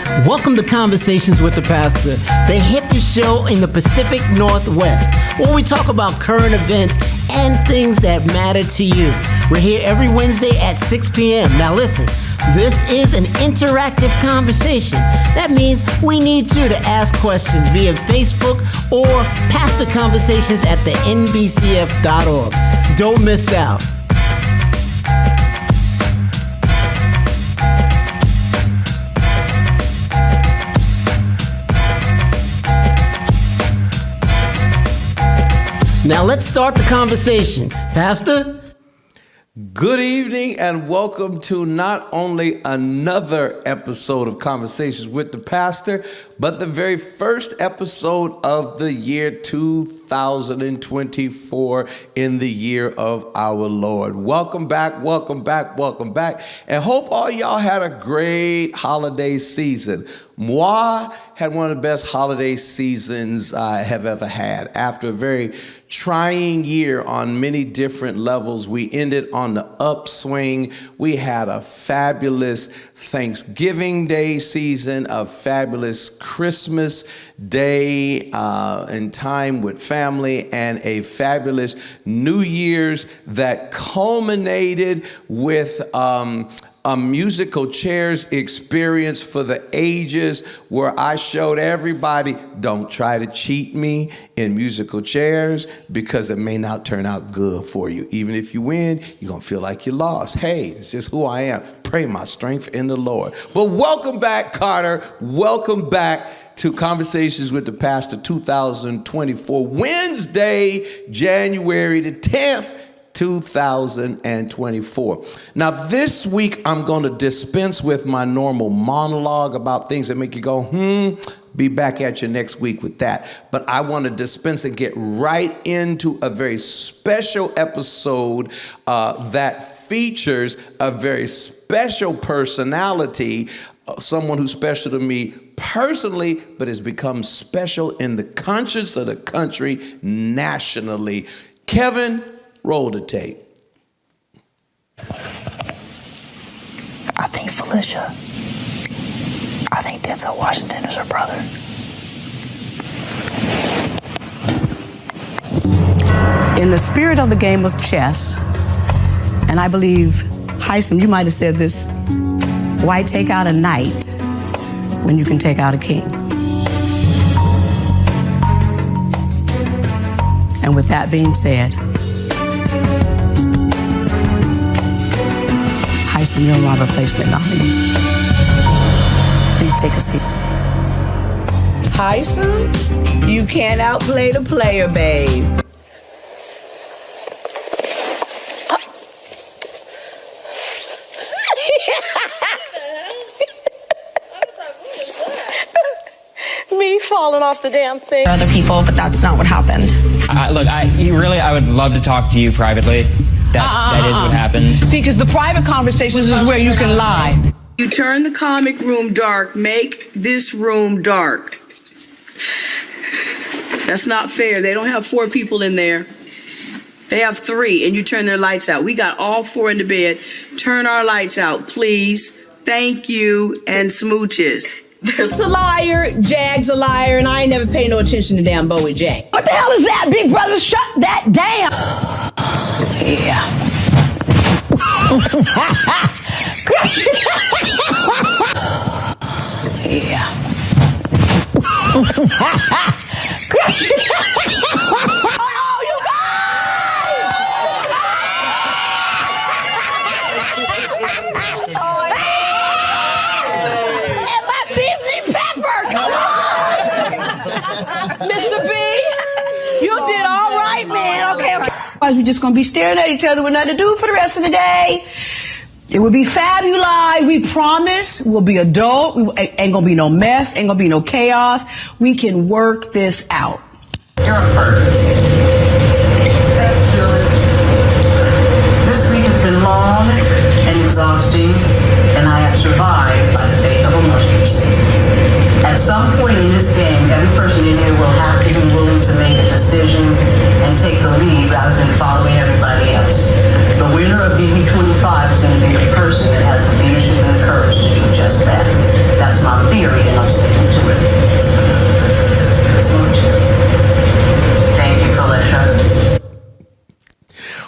Welcome to Conversations with the Pastor, the hippest show in the Pacific Northwest, where we talk about current events and things that matter to you. We're here every Wednesday at 6 p.m. Now listen, this is an interactive conversation. That means we need you to ask questions via Facebook or pastorconversations at the nbcf.org. Don't miss out. Now let's start the conversation. Pastor? Good evening and welcome to not only another episode of Conversations with the Pastor, but the very first episode of the year 2024 in the year of our Lord. Welcome back, welcome back, welcome back. And hope all y'all had a great holiday season. Moi had one of the best holiday seasons I have ever had. After a very trying year on many different levels, we ended on the upswing. We had a fabulous Thanksgiving Day season, a fabulous Christmas Day and time with family, and a fabulous New Year's that culminated with a musical chairs experience for the ages, where I showed everybody, don't try to cheat me in musical chairs because it may not turn out good for you. Even if you win, you're going to feel like you lost. Hey, it's just who I am. Pray my strength in the Lord. But welcome back, Carter. Welcome back to Conversations with the Pastor 2024, Wednesday, January the 10th. 2024. Now, this week, I'm going to dispense with my normal monologue about things that make you go, be back at you next week with that. But I want to dispense and get right into a very special episode that features a very special personality, someone who's special to me personally, but has become special in the conscience of the country nationally. Kevin, roll the tape. I think Felicia. I think Denzel Washington is her brother. In the spirit of the game of chess, and I believe, Hyson, you might have said this, why take out a knight when you can take out a king? And with that being said, Hyson, you're my replacement nominee. Please take a seat. Hyson, you can't outplay the player, babe. Me falling off the damn thing. Other people, but that's not what happened. I would love to talk to you privately. That is what happened. See, because the private conversations is where you can lie. You turn the comic room dark, make this room dark. That's not fair. They don't have 4 people in there. They have 3, and you turn their lights out. We got all 4 in the bed. Turn our lights out, please. Thank you, and smooches. It's a liar, Jag's a liar, and I ain't never paid no attention to damn Bowie Jag. What the hell is that, big brother? Shut that down. Yeah. Yeah. Oh, you and my seasoning pepper, come on. Mr. B, you did all right, man. Okay. We're just going to be staring at each other with nothing to do for the rest of the day. It will be fabulous. We promise. We'll be adult. Ain't going to be no mess. Ain't going to be no chaos. We can work this out. You're up first. Thank you. This week has been long and exhausting, and I have survived by the faith of a mustard seed. At some point in this game, every person in here will have to be willing to make a decision and take the lead rather than following everybody else. The winner of BB25 is going to be the person that has the leadership and the courage to do just that. That's my theory, and I'm sticking to it. Thank you, Felicia.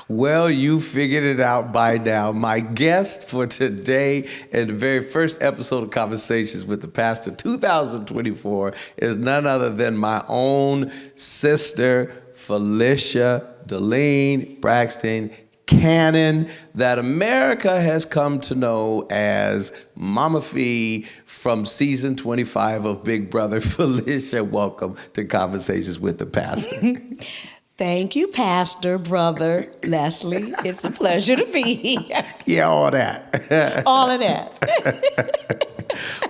Well, you figured it out by now. My guest for today and the very first episode of Conversations with the Pastor 2024 is none other than my own sister, Felicia Delene Braxton Cannon, that America has come to know as Mame Fe from season 25 of Big Brother. Felicia, welcome to Conversations with the Pastor. Thank you, Pastor, Brother Leslie. It's a pleasure to be here. Yeah, all that. All of that.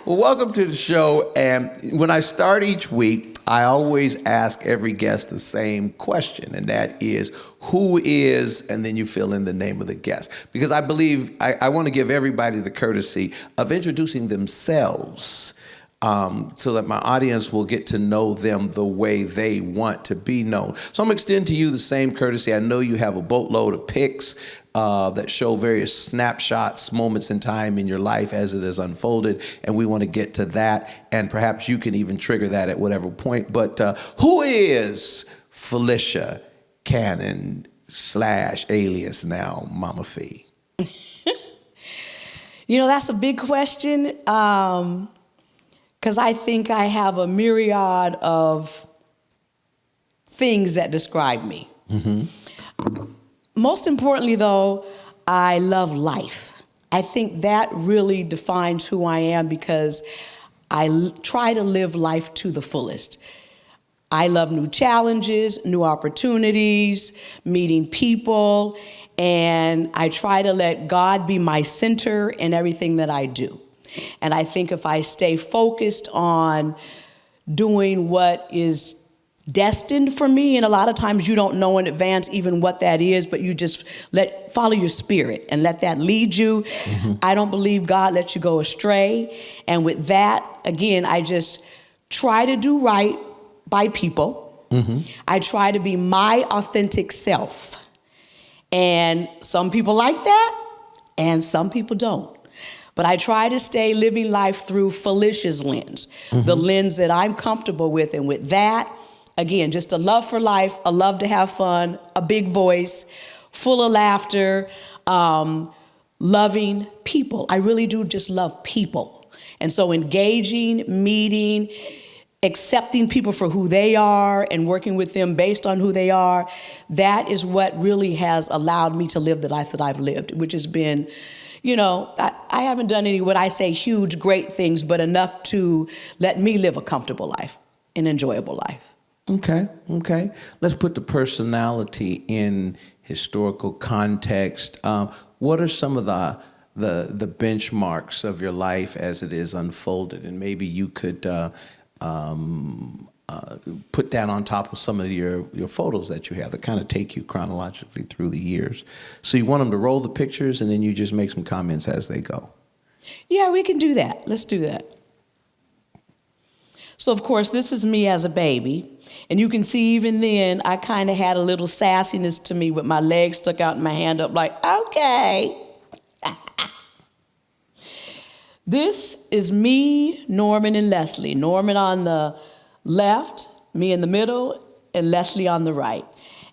Well, welcome to the show. And when I start each week, I always ask every guest the same question, and that is, who is, and then you fill in the name of the guest. Because I believe I want to give everybody the courtesy of introducing themselves, so that my audience will get to know them the way they want to be known. So I'm going to extend to you the same courtesy. I know you have a boatload of pics that show various snapshots, moments in time in your life as it has unfolded, and we want to get to that, and perhaps you can even trigger that at whatever point. But who is Felicia Cannon / alias now Mame Fe? You know, that's a big question, because I think I have a myriad of things that describe me. Mm-hmm. Most importantly, though, I love life. I think that really defines who I am, because I try to live life to the fullest. I love new challenges, new opportunities, meeting people, and I try to let God be my center in everything that I do. And I think if I stay focused on doing what is destined for me, and a lot of times you don't know in advance even what that is, but you just follow your spirit and let that lead you. Mm-hmm. I don't believe God lets you go astray. And with that, again, I just try to do right by people. Mm-hmm. I try to be my authentic self. And some people like that, and some people don't. But I try to stay living life through Felicia's lens, mm-hmm. the lens that I'm comfortable with. And with that, again, just a love for life, a love to have fun, a big voice, full of laughter, loving people. I really do just love people. And so engaging, meeting, accepting people for who they are and working with them based on who they are, that is what really has allowed me to live the life that I've lived, which has been, you know, I haven't done any, what I say, huge, great things, but enough to let me live a comfortable life, an enjoyable life. Okay. Let's put the personality in historical context. What are some of the benchmarks of your life as it is unfolded? And maybe you could put that on top of some of your photos that you have that kind of take you chronologically through the years. So you want them to roll the pictures, and then you just make some comments as they go. Yeah, we can do that. Let's do that. So, of course, this is me as a baby. And you can see even then, I kind of had a little sassiness to me with my legs stuck out and my hand up like, okay. This is me, Norman, and Leslie. Norman on the left, me in the middle, and Leslie on the right.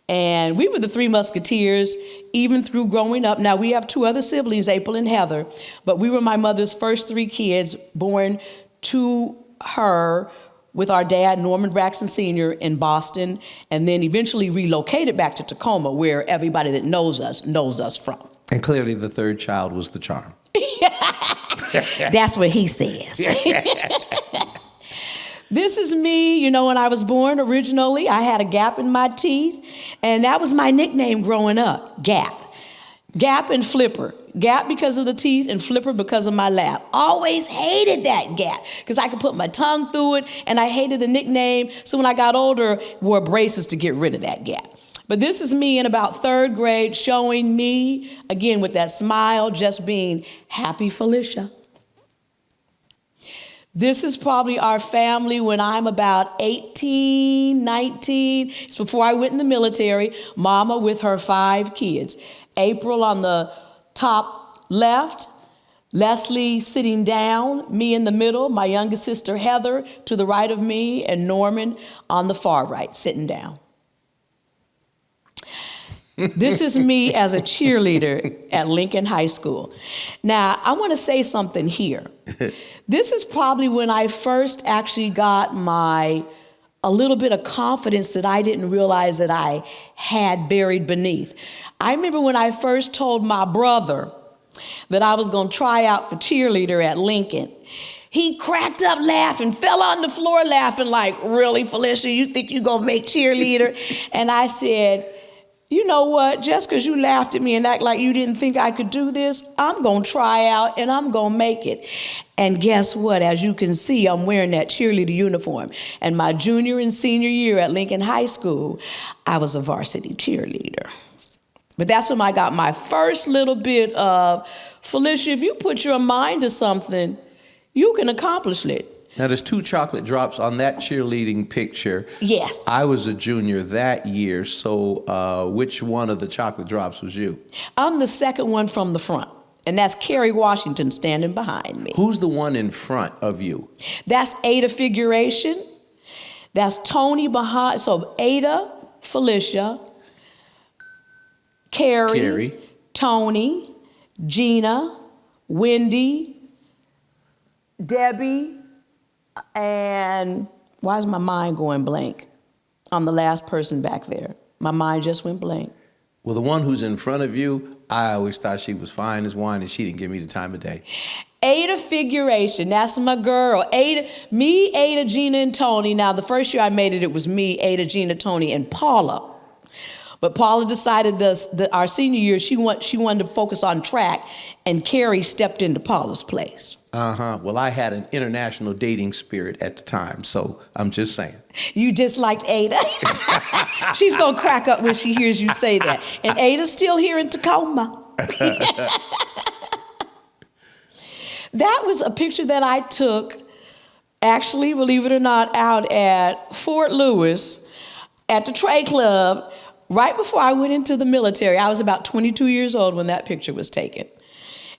And we were the Three Musketeers, even through growing up. Now, we have two other siblings, April and Heather, but we were my mother's first three kids born to her with our dad, Norman Braxton Sr., in Boston, and then eventually relocated back to Tacoma, where everybody that knows us from. And clearly the third child was the charm. That's what he says. This is me, you know, when I was born originally, I had a gap in my teeth, and that was my nickname growing up, Gap. Gap and Flipper. Gap because of the teeth and Flipper because of my laugh. Always hated that gap because I could put my tongue through it, and I hated the nickname. So when I got older, wore braces to get rid of that gap. But this is me in about third grade showing me, again, with that smile, just being happy Felicia. This is probably our family when I'm about 18, 19. It's before I went in the military. Mama with her 5 kids. April on the top left, Leslie sitting down, me in the middle, my youngest sister Heather to the right of me, and Norman on the far right, sitting down. This is me as a cheerleader at Lincoln High School. Now, I want to say something here. This is probably when I first actually got a little bit of confidence that I didn't realize that I had buried beneath. I remember when I first told my brother that I was going to try out for cheerleader at Lincoln. He cracked up laughing, fell on the floor laughing like, really, Felicia, you think you're going to make cheerleader? And I said, you know what, just because you laughed at me and act like you didn't think I could do this, I'm going to try out and I'm going to make it. And guess what? As you can see, I'm wearing that cheerleader uniform. And my junior and senior year at Lincoln High School, I was a varsity cheerleader. But that's when I got my first little bit of, Felicia, if you put your mind to something, you can accomplish it. Now, there's 2 chocolate drops on that cheerleading picture. Yes. I was a junior that year, so which one of the chocolate drops was you? I'm the second one from the front, and that's Kerry Washington standing behind me. Who's the one in front of you? That's Ada Figuration. That's Tony behind. So Ada, Felicia, Carrie, Tony, Gina, Wendy, Debbie, and why is my mind going blank? I'm the last person back there. My mind just went blank. Well, the one who's in front of you, I always thought she was fine as wine, and she didn't give me the time of day. Ada Figuration, that's my girl. Ada, Gina, and Tony. Now, the first year I made it, it was me, Ada, Gina, Tony, and Paula. But Paula decided our senior year, she wanted to focus on track, and Carrie stepped into Paula's place. Well, I had an international dating spirit at the time, so I'm just saying. You disliked Ada? She's going to crack up when she hears you say that. And Ada's still here in Tacoma. That was a picture that I took, actually, believe it or not, out at Fort Lewis at the Trade Club right before I went into the military. I was about 22 years old when that picture was taken.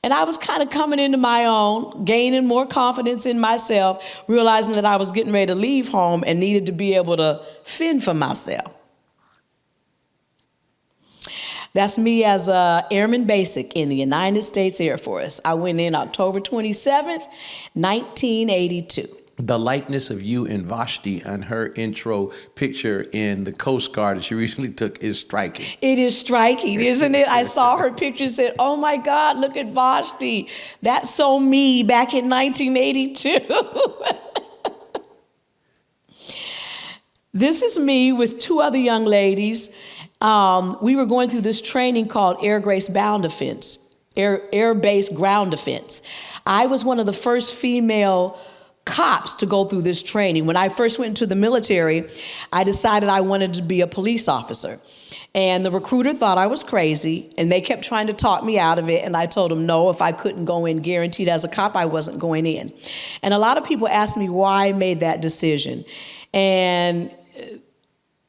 And I was kind of coming into my own, gaining more confidence in myself, realizing that I was getting ready to leave home and needed to be able to fend for myself. That's me as a Airman Basic in the United States Air Force. I went in October 27th, 1982. The likeness of you and Vashti on her intro picture in the Coast Guard that she recently took is striking. It is striking, isn't it? I saw her picture and said, oh my God, look at Vashti. That's so me back in 1982. This is me with 2 other young ladies. We were going through this training called Air Base Ground Defense. I was one of the first female cops to go through this training. When I first went into the military, I decided I wanted to be a police officer. And the recruiter thought I was crazy, and they kept trying to talk me out of it. And I told them, no, if I couldn't go in guaranteed as a cop, I wasn't going in. And a lot of people asked me why I made that decision. And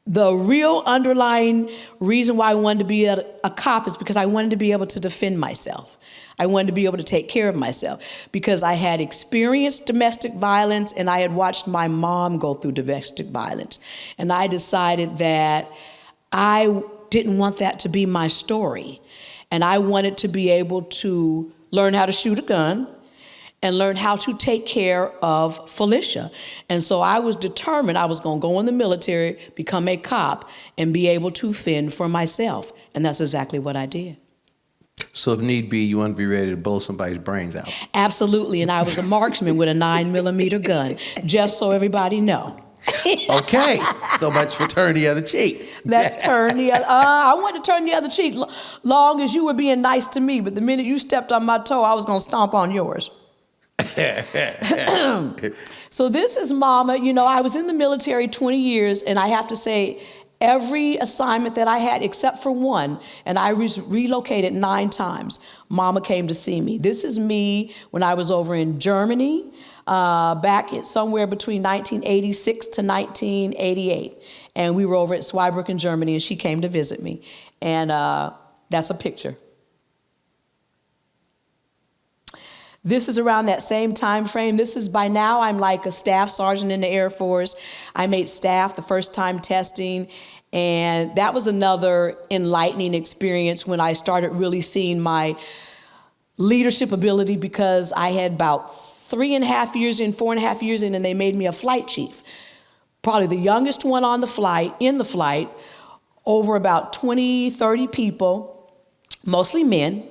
the real underlying reason why I wanted to be a cop is because I wanted to be able to defend myself. I wanted to be able to take care of myself because I had experienced domestic violence and I had watched my mom go through domestic violence. And I decided that I didn't want that to be my story. And I wanted to be able to learn how to shoot a gun and learn how to take care of Felicia. And so I was determined I was going to go in the military, become a cop, and be able to fend for myself. And that's exactly what I did. So if need be, you want to be ready to blow somebody's brains out. Absolutely. And I was a marksman with a 9mm gun, just so everybody know. Okay. So much for turn the other cheek. Let's turn the other. I wanted to turn the other cheek long as you were being nice to me. But the minute you stepped on my toe, I was going to stomp on yours. So this is Mama. You know, I was in the military 20 years, and I have to say, every assignment that I had, except for one, and I was relocated 9 times, Mama came to see me. This is me when I was over in Germany, back somewhere between 1986 to 1988. And we were over at Zweibrücken, Germany, and she came to visit me. And that's a picture. This is around that same time frame. This is by now I'm like a staff sergeant in the Air Force. I made staff the first time testing, and that was another enlightening experience when I started really seeing my leadership ability, because I had about 4.5 years in, and they made me a flight chief. Probably the youngest one on the flight, over about 20, 30 people, mostly men.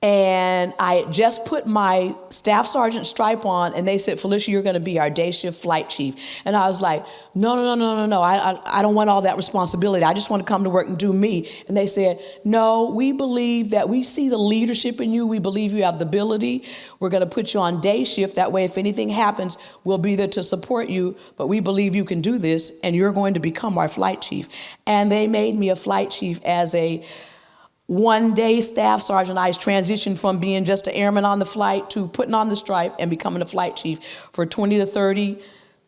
And I had just put my staff sergeant stripe on, and they said, Felicia, you're going to be our day shift flight chief. And I was like, no. I don't want all that responsibility. I just want to come to work and do me. And they said, no, we believe that we see the leadership in you. We believe you have the ability. We're going to put you on day shift. That way, if anything happens, we'll be there to support you. But we believe you can do this, and you're going to become our flight chief. And they made me a flight chief as a one-day staff sergeant. I transitioned from being just an airman on the flight to putting on the stripe and becoming a flight chief for 20 to 30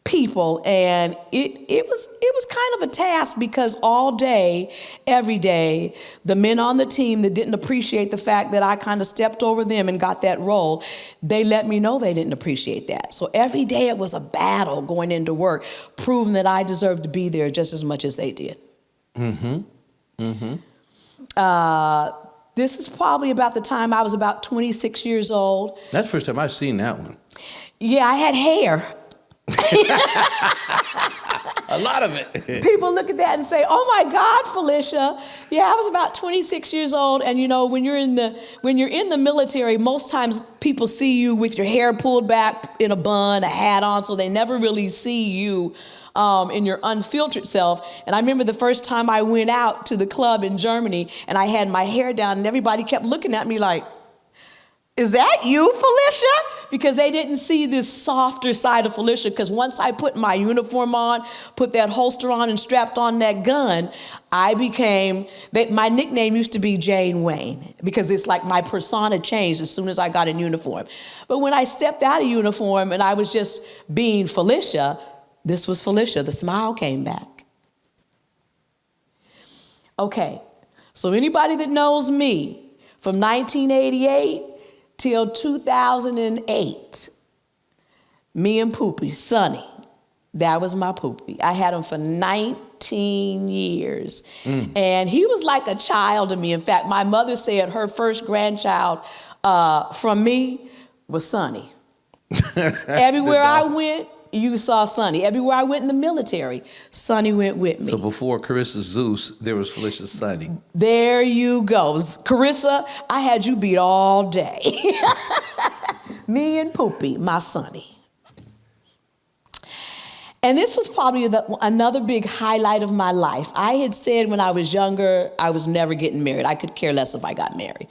people. And it was kind of a task, because all day, every day, the men on the team that didn't appreciate the fact that I kind of stepped over them and got that role, they let me know they didn't appreciate that. So every day it was a battle going into work, proving that I deserved to be there just as much as they did. Mm-hmm. Mm-hmm. This is probably about the time I was about 26 years old. That's the first time I've seen that one. Yeah, I had hair. A lot of it. People look at that and say, oh my God, Felicia. Yeah, I was about 26 years old. And you know, when you're in the military, most times people see you with your hair pulled back in a bun, a hat on, so they never really see you in your unfiltered self. And I remember the first time I went out to the club in Germany and I had my hair down, and everybody kept looking at me like, is that you, Felicia? Because they didn't see this softer side of Felicia. Because once I put my uniform on, put that holster on, and strapped on that gun, I became, my nickname used to be Jane Wayne, because it's like my persona changed as soon as I got in uniform. But when I stepped out of uniform and I was just being Felicia, this was Felicia. The smile came back. Okay, so anybody that knows me from 1988 till 2008, me and Poopy, Sonny, that was my Poopy. I had him for 19 years. And he was like a child to me. In fact, my mother said her first grandchild from me was Sonny. Everywhere I went, you saw Sonny. Everywhere I went in the military, Sonny went with me. So before Carissa Zeus, there was Felicia Sonny. There you go. Carissa, I had you beat all day. Me and Poopy, my Sonny. And this was probably another big highlight of my life. I had said when I was younger, I was never getting married. I could care less if I got married.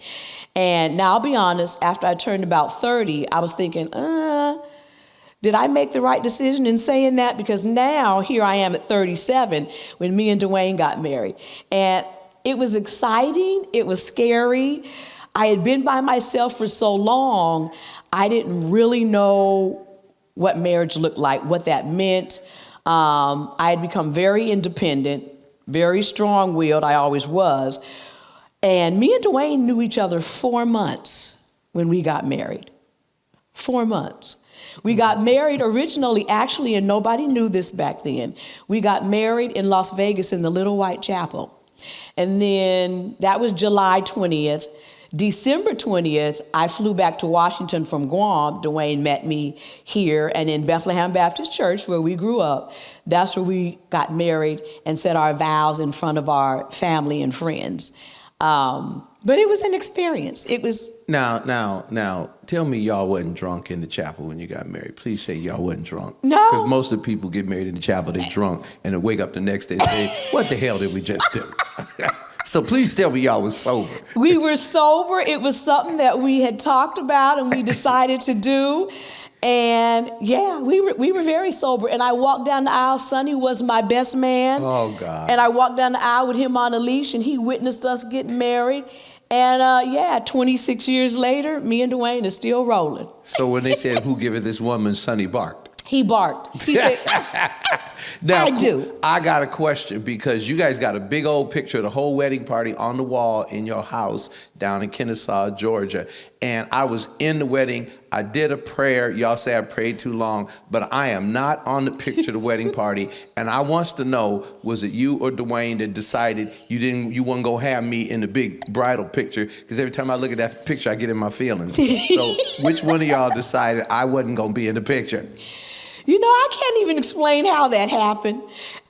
And now I'll be honest, after I turned about 30, I was thinking, did I make the right decision in saying that? Because now here I am at 37 when me and Dwayne got married. And it was exciting. It was scary. I had been by myself for so long, I didn't really know what marriage looked like, what that meant. I had become very independent, very strong-willed. I always was. And me and Dwayne knew each other 4 months when we got married. 4 months. We got married originally, actually, and nobody knew this back then. We got married in Las Vegas in the Little White Chapel. And then that was July 20th. December 20th, I flew back to Washington from Guam. Dwayne met me here and in Bethlehem Baptist Church, where we grew up. That's where we got married and said our vows in front of our family and friends. But it was an experience. It was... Now, tell me y'all wasn't drunk in the chapel when you got married. Please say y'all wasn't drunk. No. Because most of the people get married in the chapel, they drunk, and they wake up the next day and say, what the hell did we just do? So please tell me y'all was sober. We were sober. It was something that we had talked about and we decided to do. And yeah, we were very sober. And I walked down the aisle. Sonny was my best man. Oh, God. And I walked down the aisle with him on a leash, and he witnessed us getting married. And 26 years later, me and Dwayne are still rolling. So when they said, who giveth this woman, Sonny barked? He barked. He said, Now, I do. I got a question because you guys got a big old picture of the whole wedding party on the wall in your house down in Kennesaw, Georgia. And I was in the wedding. I did a prayer. Y'all say I prayed too long, but I am not on the picture of the wedding party. And I wants to know, was it you or Dwayne that decided you wasn't gonna have me in the big bridal picture? Because every time I look at that picture, I get in my feelings. So which one of y'all decided I wasn't gonna be in the picture? You know, I can't even explain how that happened.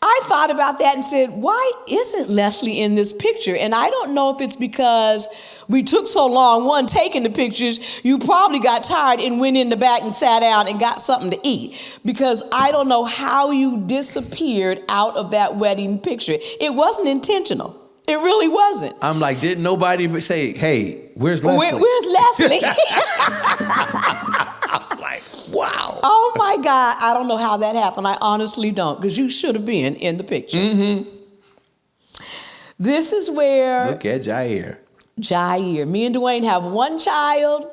I thought about that and said, why isn't Leslie in this picture? And I don't know if it's because we took so long, taking the pictures, you probably got tired and went in the back and sat down and got something to eat. Because I don't know how you disappeared out of that wedding picture. It wasn't intentional. It really wasn't. I'm like, didn't nobody say, hey, where's Leslie? Where's Leslie? I'm like, wow. Oh my God, I don't know how that happened. I honestly don't, because you should have been in the picture. Mm-hmm. This is where... Look at Jair. Jair. Me and Dwayne have one child.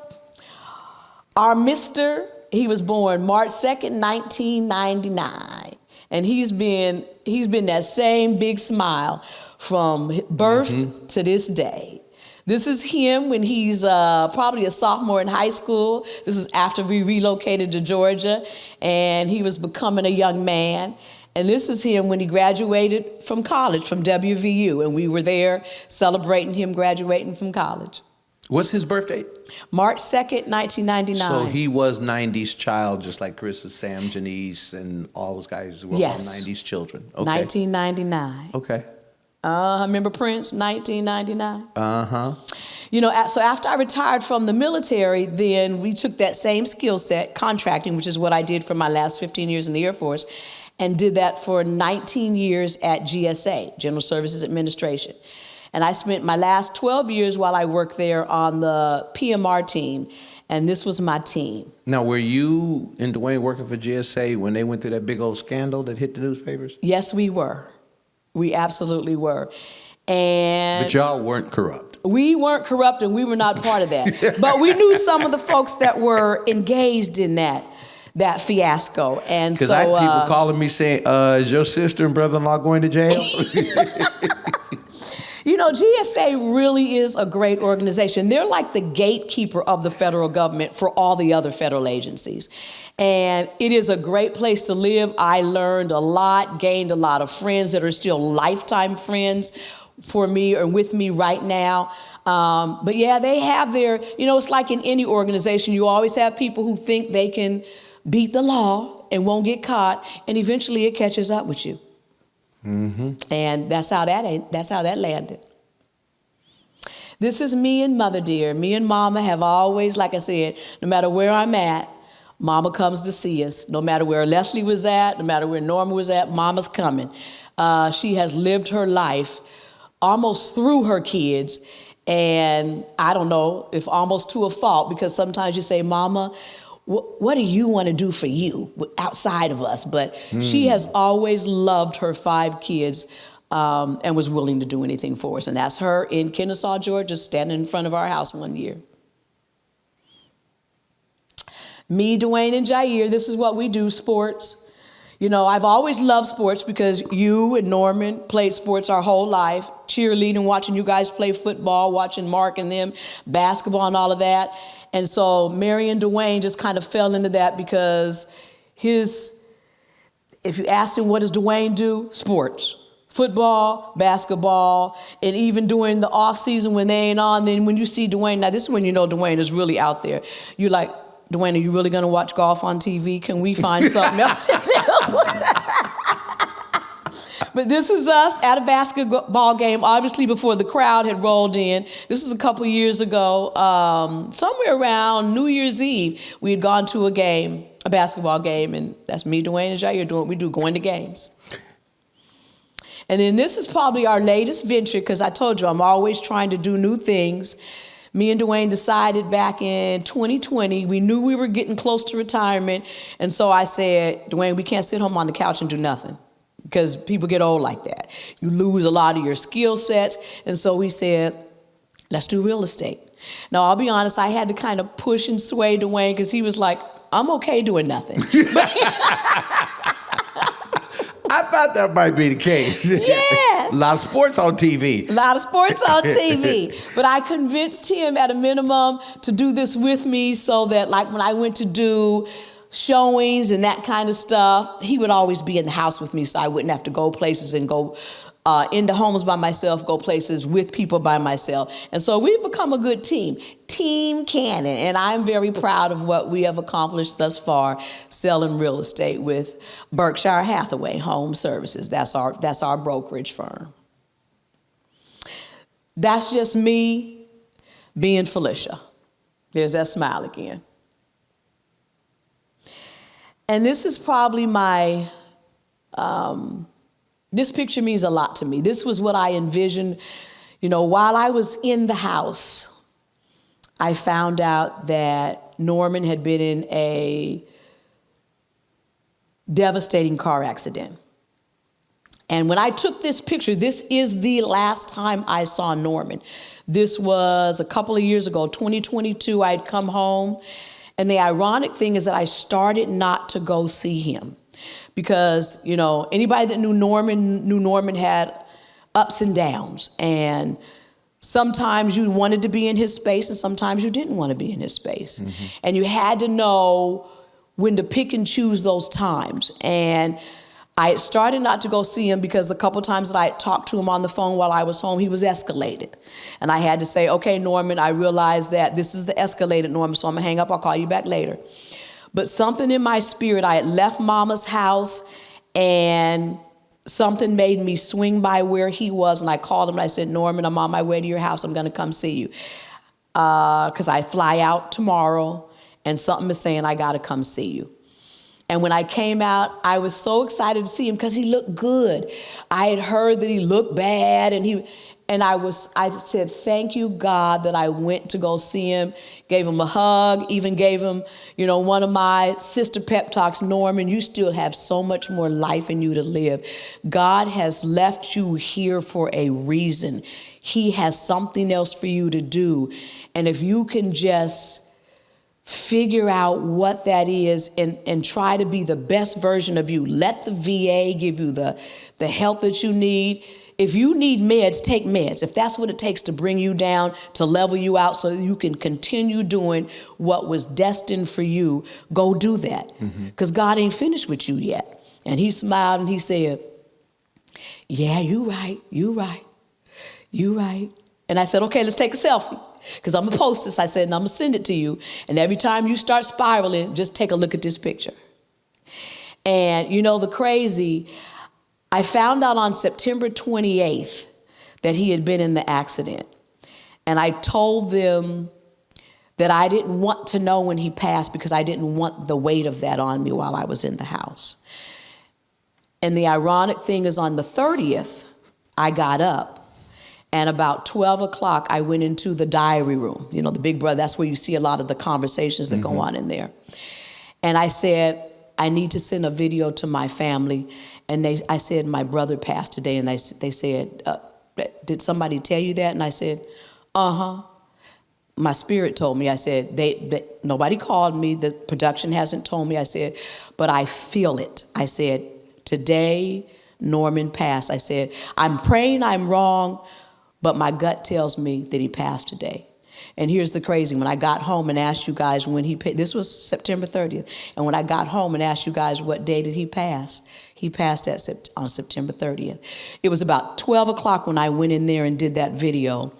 Our Mr., he was born March 2nd, 1999. And he's been that same big smile from birth to this day. This is him when he's probably a sophomore in high school. This is after we relocated to Georgia and he was becoming a young man. And this is him when he graduated from college, from WVU. And we were there celebrating him graduating from college. What's his birthday? March 2nd, 1999. So he was 90s child, just like Chris is Sam, Janice, and all those guys who were all 90s children. Okay. 1999. Okay. Remember Prince, 1999? Uh-huh. You know, so after I retired from the military, then we took that same skill set, contracting, which is what I did for my last 15 years in the Air Force, and did that for 19 years at GSA, General Services Administration. And I spent my last 12 years while I worked there on the PMR team, and this was my team. Now, were you and Dwayne working for GSA when they went through that big old scandal that hit the newspapers? Yes, we were. We absolutely were. But y'all weren't corrupt. We weren't corrupt, and we were not part of that. But we knew some of the folks that were engaged in that fiasco. And so, because I had people calling me saying, is your sister and brother-in-law going to jail? You know, GSA really is a great organization. They're like the gatekeeper of the federal government for all the other federal agencies. And it is a great place to live. I learned a lot, gained a lot of friends that are still lifetime friends for me or with me right now. But yeah, they have their, you know, it's like in any organization, you always have people who think they can beat the law and won't get caught, and eventually it catches up with you. Mm-hmm. And that's how that landed. This is me and Mother Dear. Me and Mama have always, like I said, no matter where I'm at, Mama comes to see us. No matter where Leslie was at, no matter where Norma was at, Mama's coming. She has lived her life almost through her kids. And I don't know if almost to a fault, because sometimes you say, Mama, what do you want to do for you outside of us? But she has always loved her 5 kids and was willing to do anything for us. And that's her in Kennesaw, Georgia, standing in front of our house one year. Me, Dwayne, and Jair, this is what we do, sports. You know, I've always loved sports because you and Norman played sports our whole life, cheerleading, watching you guys play football, watching Mark and them, basketball and all of that. And so Mary and Dwayne just kind of fell into that because if you ask him, what does Dwayne do? Sports. Football, basketball, and even during the off season when they ain't on, then when you see Dwayne, now this is when you know Dwayne is really out there. You're like, Dwayne, are you really going to watch golf on TV? Can we find something else to do? But this is us at a basketball game, obviously before the crowd had rolled in. This was a couple years ago, somewhere around New Year's Eve. We had gone to a basketball game, and that's me, Dwayne, and Jair doing what we do, going to games. And then this is probably our latest venture, because I told you I'm always trying to do new things. Me and Dwayne decided back in 2020, we knew we were getting close to retirement. And so I said, Dwayne, we can't sit home on the couch and do nothing, because people get old like that. You lose a lot of your skill sets. And so we said, let's do real estate. Now, I'll be honest, I had to kind of push and sway Dwayne, because he was like, I'm okay doing nothing. I thought that might be the case. Yes. A lot of sports on TV. A lot of sports on TV. But I convinced him at a minimum to do this with me so that like when I went to do showings and that kind of stuff, he would always be in the house with me so I wouldn't have to go places and go into homes by myself, go places with people by myself. And so we've become a good team. Team Cannon. And I'm very proud of what we have accomplished thus far selling real estate with Berkshire Hathaway Home Services. That's our brokerage firm. That's just me being Felicia. There's that smile again. And this is probably my, this picture means a lot to me. This was what I envisioned. You know, while I was in the house, I found out that Norman had been in a devastating car accident. And when I took this picture, this is the last time I saw Norman. This was a couple of years ago, 2022, I'd come home. And the ironic thing is that I started not to go see him because, you know, anybody that knew Norman had ups and downs. And sometimes you wanted to be in his space and sometimes you didn't want to be in his space. Mm-hmm. And you had to know when to pick and choose those times. And I started not to go see him because the couple times that I talked to him on the phone while I was home, he was escalated. And I had to say, okay, Norman, I realize that this is the escalated, Norman, so I'm gonna hang up, I'll call you back later. But something in my spirit, I had left Mama's house and something made me swing by where he was. And I called him and I said, Norman, I'm on my way to your house, I'm gonna come see you. Because I fly out tomorrow and something is saying I gotta come see you. And when I came out, I was so excited to see him because he looked good. I had heard that he looked bad, and I said, thank you, God, that I went to go see him, gave him a hug, even gave him, you know, one of my sister pep talks, Norman, you still have so much more life in you to live. God has left you here for a reason. He has something else for you to do. And if you can just figure out what that is and try to be the best version of you. Let the VA give you the help that you need. If you need meds, take meds. If that's what it takes to bring you down, to level you out so you can continue doing what was destined for you, go do that. Because God ain't finished with you yet. And he smiled and he said, yeah, you right. And I said, okay, let's take a selfie. Because I'm going to post this, I said, and I'm going to send it to you. And every time you start spiraling, just take a look at this picture. And you know, the crazy, I found out on September 28th that he had been in the accident. And I told them that I didn't want to know when he passed because I didn't want the weight of that on me while I was in the house. And the ironic thing is on the 30th, I got up. And about 12 o'clock, I went into the diary room. You know, the big brother, that's where you see a lot of the conversations that go on in there. And I said, I need to send a video to my family. And I said, my brother passed today. And they said, did somebody tell you that? And I said, uh-huh. My spirit told me. I said, nobody called me. The production hasn't told me. I said, but I feel it. I said, today, Norman passed. I said, I'm praying I'm wrong, but my gut tells me that he passed today. And here's the crazy, when I got home and asked you guys when this was September 30th, and when I got home and asked you guys what day did he passed on September 30th. It was about 12 o'clock when I went in there and did that video,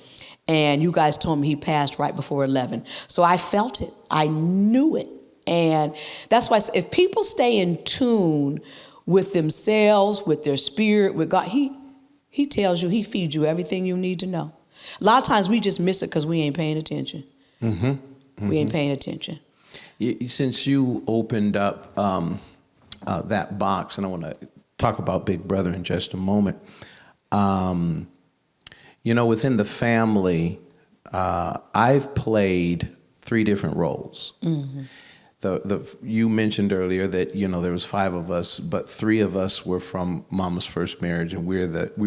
and you guys told me he passed right before 11. So I felt it, I knew it. And that's why if people stay in tune with themselves, with their spirit, with God, He tells you, he feeds you everything you need to know. A lot of times we just miss it because we ain't paying attention. We ain't paying attention. Since you opened up that box, and I want to talk about Big Brother in just a moment. You know, within the family, I've played 3 different roles. You mentioned earlier that, you know, there was 5 of us, but 3 of us were from Mama's first marriage, and we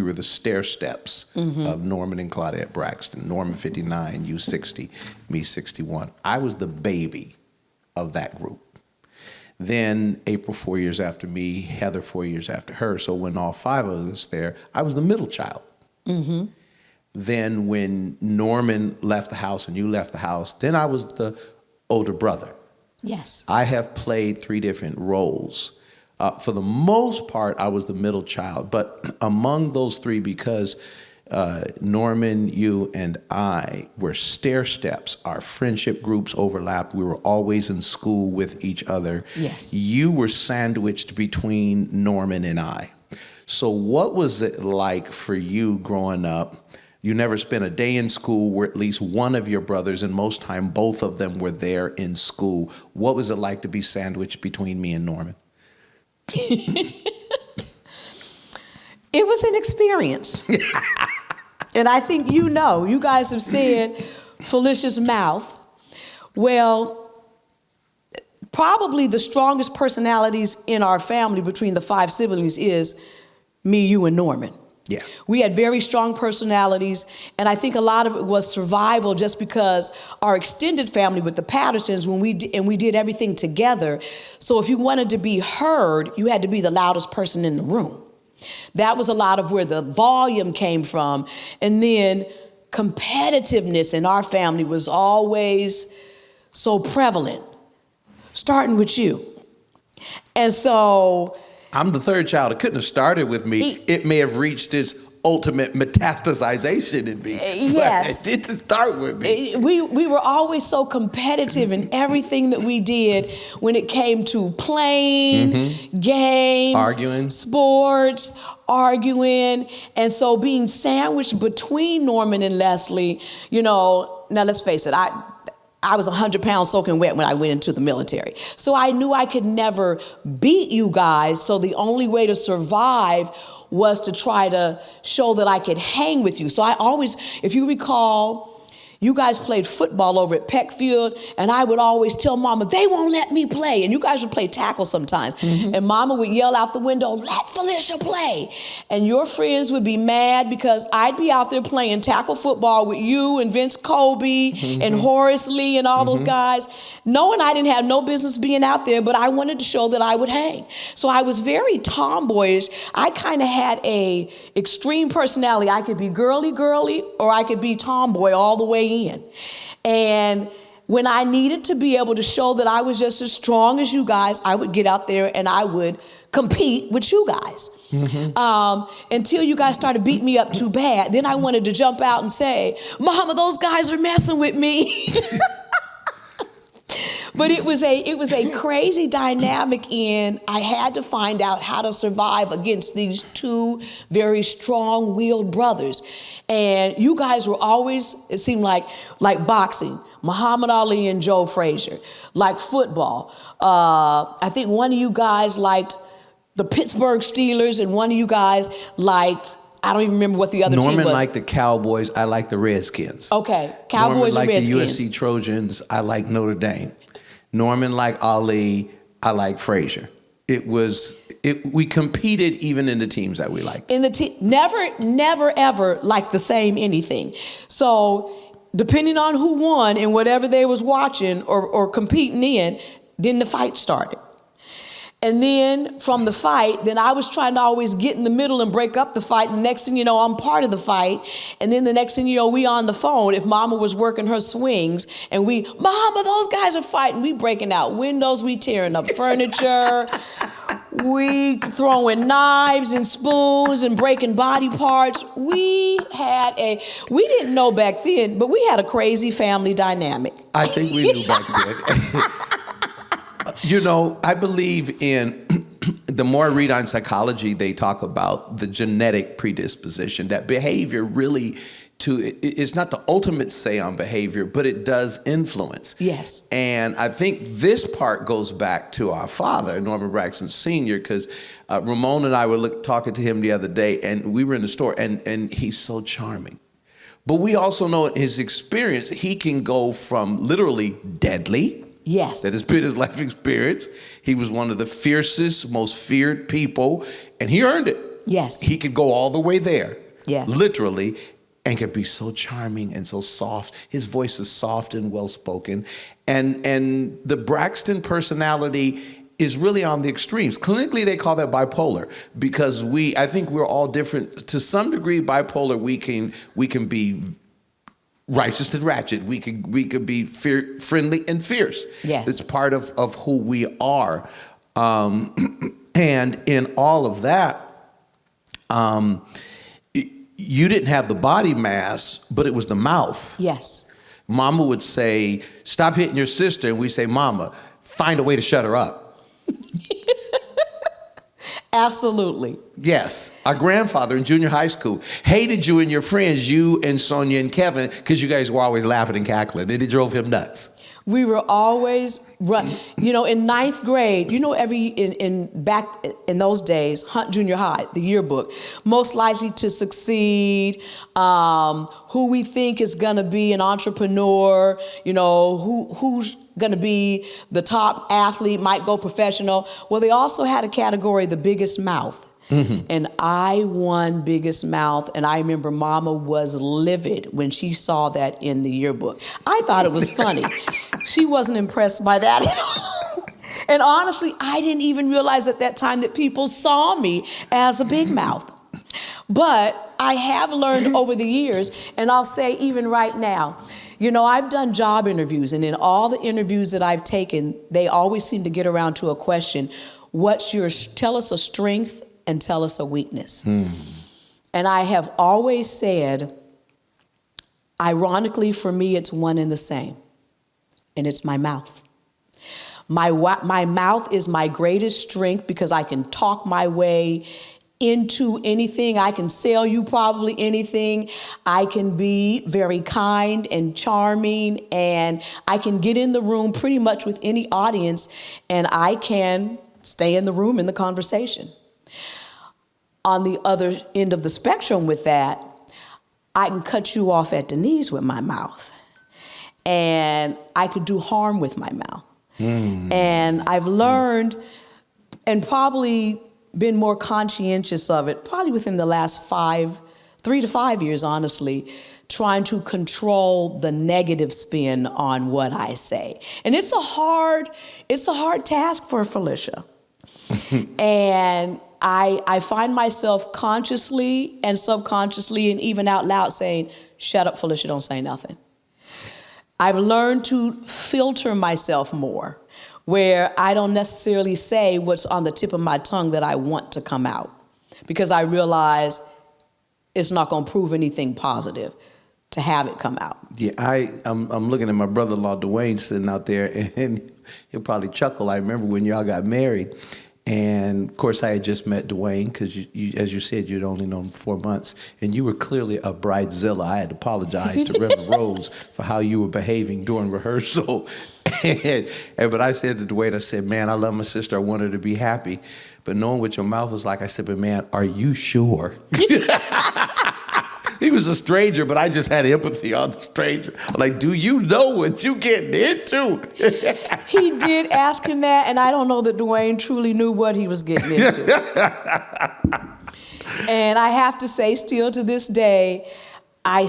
were the stair steps of Norman and Claudette Braxton. Norman 59, you 60, me 61. I was the baby of that group. Then April 4 years after me, Heather 4 years after her. So when all 5 of us there, I was the middle child. Mm-hmm. Then when Norman left the house and you left the house, then I was the older brother. Yes. I have played 3 different roles. For the most part, I was the middle child. But among those 3, because Norman, you, and I were stair steps, our friendship groups overlapped. We were always in school with each other. Yes. You were sandwiched between Norman and I. So what was it like for you growing up? You never spent a day in school where at least one of your brothers, and most time both of them were there in school. What was it like to be sandwiched between me and Norman? It was an experience. And I think you guys have said Felicia's mouth. Well, probably the strongest personalities in our family between the 5 siblings is me, you, and Norman. Yeah. We had very strong personalities, and I think a lot of it was survival just because our extended family with the Pattersons, when we did everything together, so if you wanted to be heard, you had to be the loudest person in the room. That was a lot of where the volume came from. And then competitiveness in our family was always so prevalent, starting with you. And so I'm the 3rd child. It couldn't have started with me. It may have reached its ultimate metastasization in me. Yes. But it didn't start with me. We were always so competitive in everything that we did when it came to playing, games, Arguing. sports, arguing. And so being sandwiched between Norman and Leslie, now let's face it, I was 100 pounds soaking wet when I went into the military. So I knew I could never beat you guys. So the only way to survive was to try to show that I could hang with you. So I always, if you recall, you guys played football over at Peck Field, and I would always tell Mama, they won't let me play. And you guys would play tackle sometimes. And Mama would yell out the window, let Felicia play. And your friends would be mad because I'd be out there playing tackle football with you and Vince Colby and Horace Lee and all those guys, knowing I didn't have no business being out there, but I wanted to show that I would hang. So I was very tomboyish. I kind of had a extreme personality. I could be girly, or I could be tomboy all the way in. And when I needed to be able to show that I was just as strong as you guys, I would get out there and I would compete with you guys. Until you guys started beating me up too bad. Then I wanted to jump out and say, Mama, those guys are messing with me. But it was a crazy dynamic, and I had to find out how to survive against these 2 very strong-willed brothers. And you guys were always, it seemed like boxing, Muhammad Ali and Joe Frazier, like football. I think one of you guys liked the Pittsburgh Steelers, and one of you guys liked, I don't even remember what the other team was. Norman liked the Cowboys. I like the Redskins. Okay, Cowboys and Redskins. Norman liked the USC Trojans. I like Notre Dame. Norman liked Ali. I like Frazier. We competed even in the teams that we liked. Never ever liked the same anything. So depending on who won and whatever they was watching or competing in, then the fight started. And then from the fight, then I was trying to always get in the middle and break up the fight. And the next thing you know, I'm part of the fight. And then the next thing you know, we on the phone. If Mama was working her swings and Mama, those guys are fighting. We breaking out windows. We tearing up furniture. We throwing knives and spoons and breaking body parts. We didn't know back then, but we had a crazy family dynamic. I think we knew back then. I believe in, the more I read on psychology, they talk about the genetic predisposition, that behavior really it's not the ultimate say on behavior, but it does influence. Yes. And I think this part goes back to our father, Norman Braxton Sr., because Ramon and I were talking to him the other day, and we were in the store, and he's so charming. But we also know in his experience, he can go from literally deadly. Yes. That has been his life experience. He was one of the fiercest, most feared people, and he earned it. Yes. He could go all the way there. Yeah. Literally, and could be so charming and so soft. His voice is soft and well-spoken. And the Braxton personality is really on the extremes. Clinically, they call that bipolar because I think we're all different. To some degree, bipolar, we can be righteous and ratchet. We could be friendly and fierce. Yes. It's part of who we are. And in all of that, you didn't have the body mass, but it was the mouth. Yes. Mama would say, stop hitting your sister. And we say, Mama, find a way to shut her up. Absolutely. Yes. Our grandfather in junior high school hated you and your friends, you and Sonia and Kevin, because you guys were always laughing and cackling, and it drove him nuts. We were always in ninth grade, back in those days, Hunt Junior High, the yearbook, most likely to succeed, who we think is going to be an entrepreneur, who's going to be the top athlete, might go professional. Well, they also had a category, the biggest mouth. Mm-hmm. And I won biggest mouth, and I remember Mama was livid when she saw that in the yearbook. I thought it was funny. She wasn't impressed by that at all. And honestly, I didn't even realize at that time that people saw me as a big mouth. But I have learned over the years, and I'll say even right now, I've done job interviews, and in all the interviews that I've taken, they always seem to get around to a question, tell us a strength and tell us a weakness. And I have always said, ironically for me, it's one and the same, and it's my mouth. My mouth is my greatest strength because I can talk my way into anything. I can sell you probably anything. I can be very kind and charming, and I can get in the room pretty much with any audience, and I can stay in the room in the conversation. On the other end of the spectrum with that, I can cut you off at the knees with my mouth, and I could do harm with my mouth. And I've learned and probably been more conscientious of it, probably within the last 3 to 5 years, honestly, trying to control the negative spin on what I say. And it's a hard task for Felicia. And I find myself consciously and subconsciously and even out loud saying, shut up, Felicia, don't say nothing. I've learned to filter myself more, where I don't necessarily say what's on the tip of my tongue that I want to come out, because I realize it's not going to prove anything positive to have it come out. Yeah, I'm looking at my brother-in-law, Dwayne, sitting out there, and he'll probably chuckle. I remember when y'all got married, and of course I had just met Dwayne because, as you said, you'd only known him 4 months, and you were clearly a bridezilla. I had to apologize to Reverend Rose for how you were behaving during rehearsal. But I said to Dwayne, I said, man, I love my sister. I want her to be happy. But knowing what your mouth was like, I said, but man, are you sure? He was a stranger, but I just had empathy on the stranger. I'm like, do you know what you getting into? He did ask him that, and I don't know that Dwayne truly knew what he was getting into. And I have to say, still to this day, I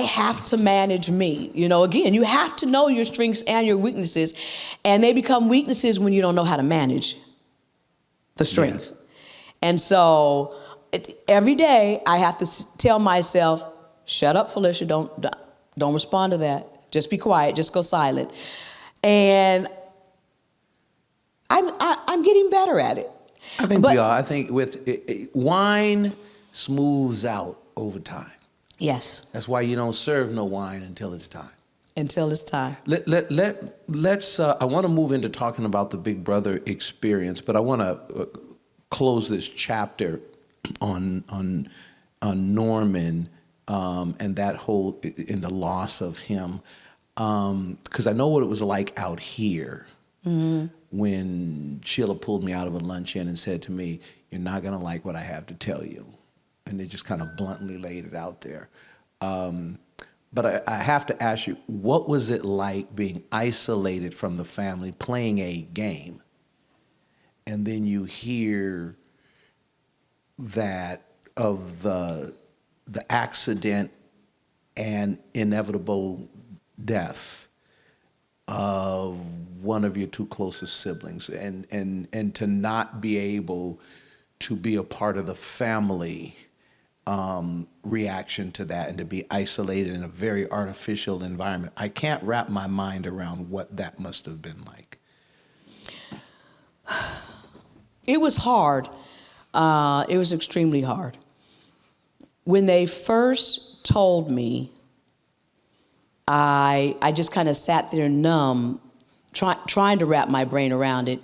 have to manage me. Again, you have to know your strengths and your weaknesses, and they become weaknesses when you don't know how to manage the strength. Yeah. And so every day I have to tell myself, shut up, Felicia, don't respond to that. Just be quiet, just go silent. And I'm getting better at it. I think we are. I think wine smooths out over time. Yes. That's why you don't serve no wine until it's time. Until it's time. Let's. I want to move into talking about the Big Brother experience, but I want to close this chapter on Norman and that whole in the loss of him, because I know what it was like out here. Mm-hmm. When Sheila pulled me out of a luncheon and said to me, "You're not gonna like what I have to tell you," and they just kind of bluntly laid it out there. But I have to ask you, what was it like being isolated from the family, playing a game, and then you hear that of the accident and inevitable death of one of your two closest siblings, and to not be able to be a part of the family reaction to that, and to be isolated in a very artificial environment. I can't wrap my mind around what that must have been like. It was hard. It was extremely hard. When they first told me, I just kind of sat there numb, trying to wrap my brain around it.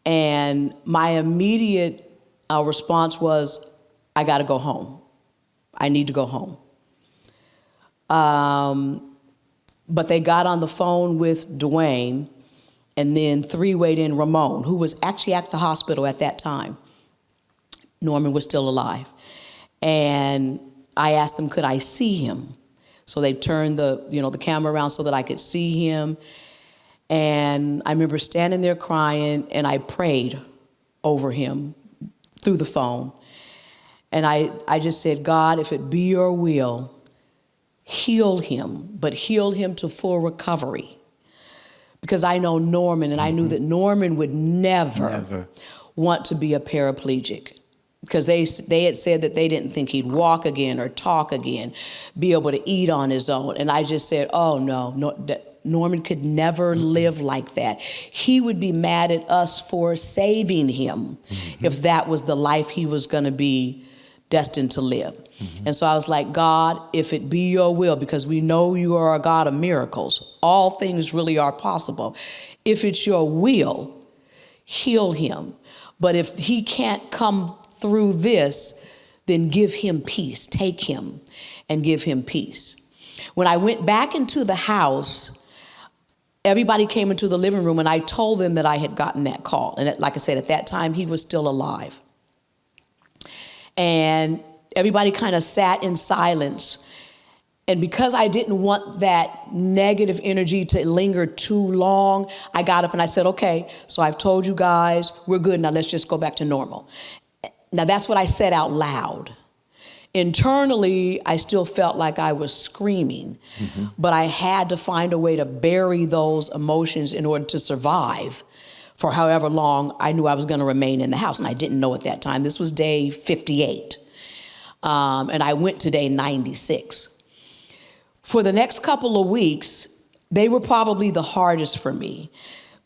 And my immediate response was, I got to go home. I need to go home. But they got on the phone with Dwayne, and then three-wayed in Ramon, who was actually at the hospital at that time. Norman was still alive. And I asked them, could I see him? So they turned the camera around so that I could see him. And I remember standing there crying, and I prayed over him through the phone. And I just said, God, if it be your will, heal him, but heal him to full recovery. Because I know Norman, and I knew that Norman would never want to be a paraplegic. Because they had said that they didn't think he'd walk again or talk again, be able to eat on his own. And I just said, oh, no, Norman could never live like that. He would be mad at us for saving him if that was the life he was going to be destined to live. And so I was like, God, if it be your will, because we know you are a God of miracles, all things really are possible. If it's your will, heal him. But if he can't come through this, then give him peace. Take him and give him peace. When I went back into the house, everybody came into the living room, and I told them that I had gotten that call. And like I said, at that time, he was still alive. And everybody kind of sat in silence. And because I didn't want that negative energy to linger too long, I got up and I said, okay, so I've told you guys, we're good. Now let's just go back to normal. Now that's what I said out loud. Internally, I still felt like I was screaming, but I had to find a way to bury those emotions in order to survive for however long I knew I was going to remain in the house. And I didn't know at that time. This was day 58. And I went to day 96. For the next couple of weeks, they were probably the hardest for me,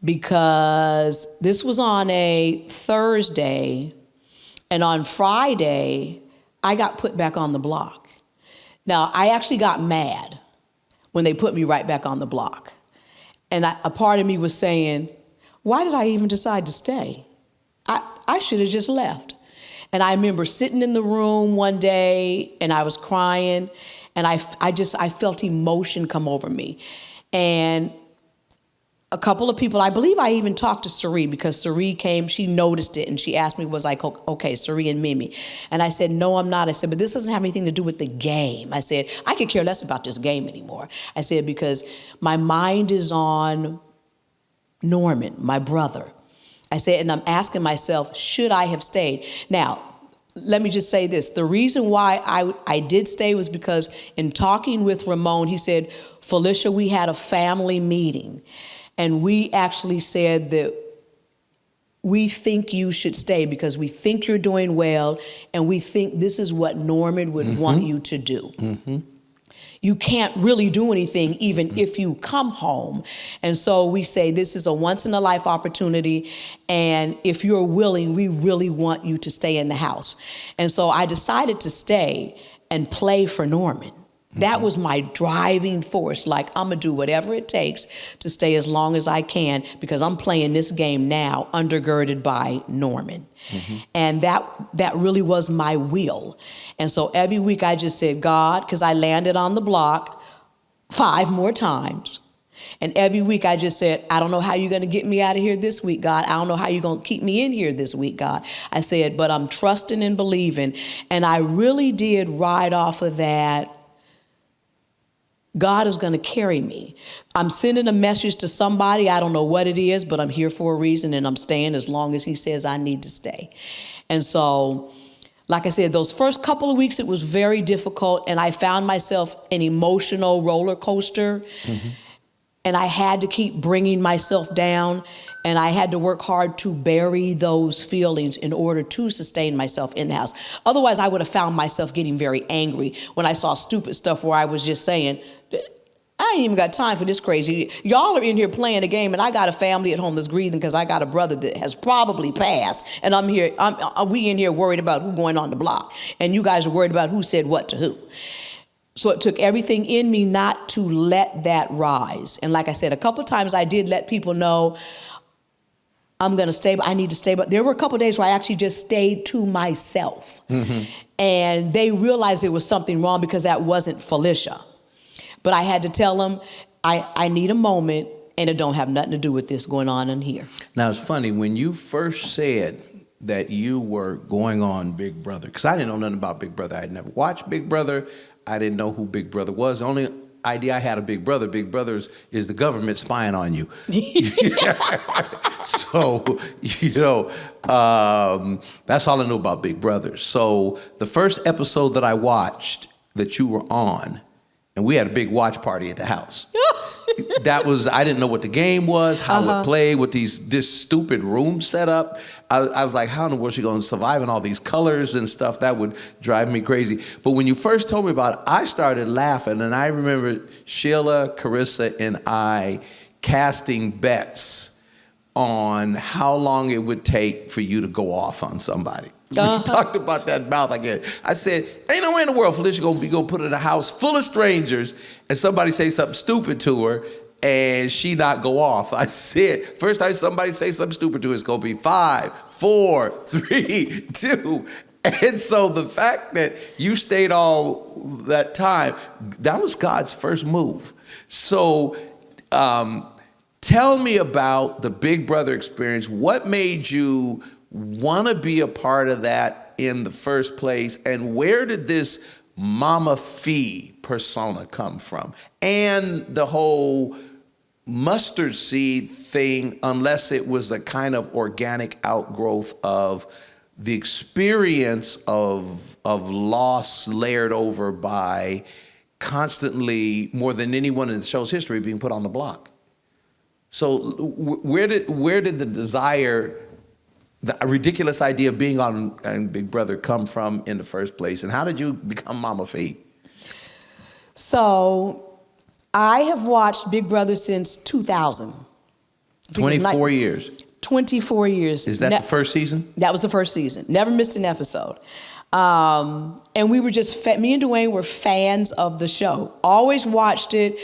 because this was on a Thursday, and on Friday, I got put back on the block. Now, I actually got mad when they put me right back on the block. And a part of me was saying, why did I even decide to stay? I should have just left. And I remember sitting in the room one day, and I was crying, and I felt emotion come over me. And a couple of people, I believe I even talked to Sari, because Sari came, she noticed it, and she asked me, was like, okay, Sari and Mimi. And I said, no, I'm not. I said, but this doesn't have anything to do with the game. I said, I could care less about this game anymore. I said, because my mind is on Norman, my brother. I said, and I'm asking myself, should I have stayed? Now, let me just say this. The reason why I did stay was because in talking with Ramon, he said, Felicia, we had a family meeting, and we actually said that we think you should stay because we think you're doing well, and we think this is what Norman would want you to do. You can't really do anything even if you come home. And so we say this is a once-in-a-life opportunity, and if you're willing, we really want you to stay in the house. And so I decided to stay and play for Norman. That was my driving force. Like, I'm going to do whatever it takes to stay as long as I can, because I'm playing this game now undergirded by Norman. And that really was my will. And so every week I just said, God, because I landed on the block 5 more times. And every week I just said, I don't know how you're going to get me out of here this week, God. I don't know how you're going to keep me in here this week, God. I said, but I'm trusting and believing. And I really did ride off of that. God is going to carry me. I'm sending a message to somebody. I don't know what it is, but I'm here for a reason, and I'm staying as long as he says I need to stay. And so, like I said, those first couple of weeks, it was very difficult, and I found myself an emotional roller coaster. And I had to keep bringing myself down, and I had to work hard to bury those feelings in order to sustain myself in the house. Otherwise, I would have found myself getting very angry when I saw stupid stuff where I was just saying, I ain't even got time for this crazy. Y'all are in here playing a game, and I got a family at home that's grieving because I got a brother that has probably passed, and we in here worried about who going on the block, and you guys are worried about who said what to who. So it took everything in me not to let that rise. And like I said, a couple of times I did let people know I'm going to stay, but I need to stay. But there were a couple of days where I actually just stayed to myself. Mm-hmm. And they realized there was something wrong because that wasn't Felicia. But I had to tell them, I need a moment, and it don't have nothing to do with this going on in here. Now, it's funny, when you first said that you were going on Big Brother, because I didn't know nothing about Big Brother. I had never watched Big Brother. I didn't know who Big Brother was. The only idea I had of Big Brother is the government spying on you. So, that's all I knew about Big Brother. So the first episode that I watched that you were on, and we had a big watch party at the house. I didn't know what the game was, how it played, with this stupid room set up. I was like, how in the world is she going to survive in all these colors and stuff? That would drive me crazy. But when you first told me about it, I started laughing. And I remember Sheila, Carissa, and I casting bets on how long it would take for you to go off on somebody. We talked about that mouth again. I said, ain't no way in the world Felicia gonna put her in a house full of strangers and somebody say something stupid to her and she not go off. I said, first time somebody say something stupid to her, it's gonna be 5, 4, 3, 2. And so the fact that you stayed all that time, that was God's first move. So tell me about the Big Brother experience. What made you want to be a part of that in the first place, and where did this Mame Fe persona come from? And the whole mustard seed thing, unless it was a kind of organic outgrowth of the experience of loss layered over by constantly, more than anyone in the show's history, being put on the block. So where did the desire, the ridiculous idea of being on Big Brother come from in the first place? And how did you become Mame Fe? So I have watched Big Brother since 2000. 24 years. 24 years. Is that the first season? That was the first season. Never missed an episode. And we were just, me and Dwayne were fans of the show. Always watched it.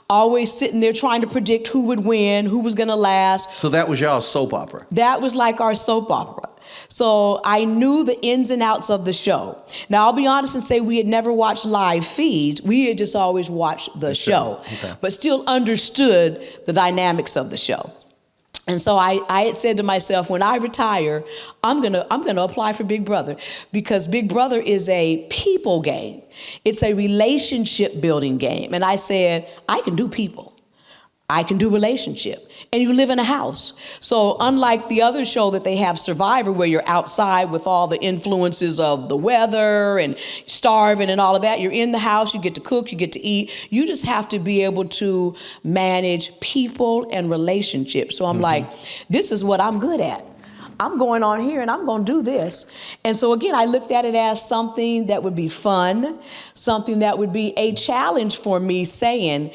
Always sitting there trying to predict who would win, who was going to last. So that was y'all's soap opera? That was like our soap opera. So I knew the ins and outs of the show. Now, I'll be honest and say we had never watched live feeds. We had just always watched the show. Okay. But still understood the dynamics of the show. And so I had said to myself, when I retire, I'm gonna apply for Big Brother, because Big Brother is a people game. It's a relationship building game. And I said, I can do people. I can do relationship. And you live in a house. So unlike the other show that they have, Survivor, where you're outside with all the influences of the weather and starving and all of that, you're in the house, you get to cook, you get to eat. You just have to be able to manage people and relationships. So I'm like, this is what I'm good at. I'm going on here and I'm going to do this. And so again, I looked at it as something that would be fun, something that would be a challenge for me, saying,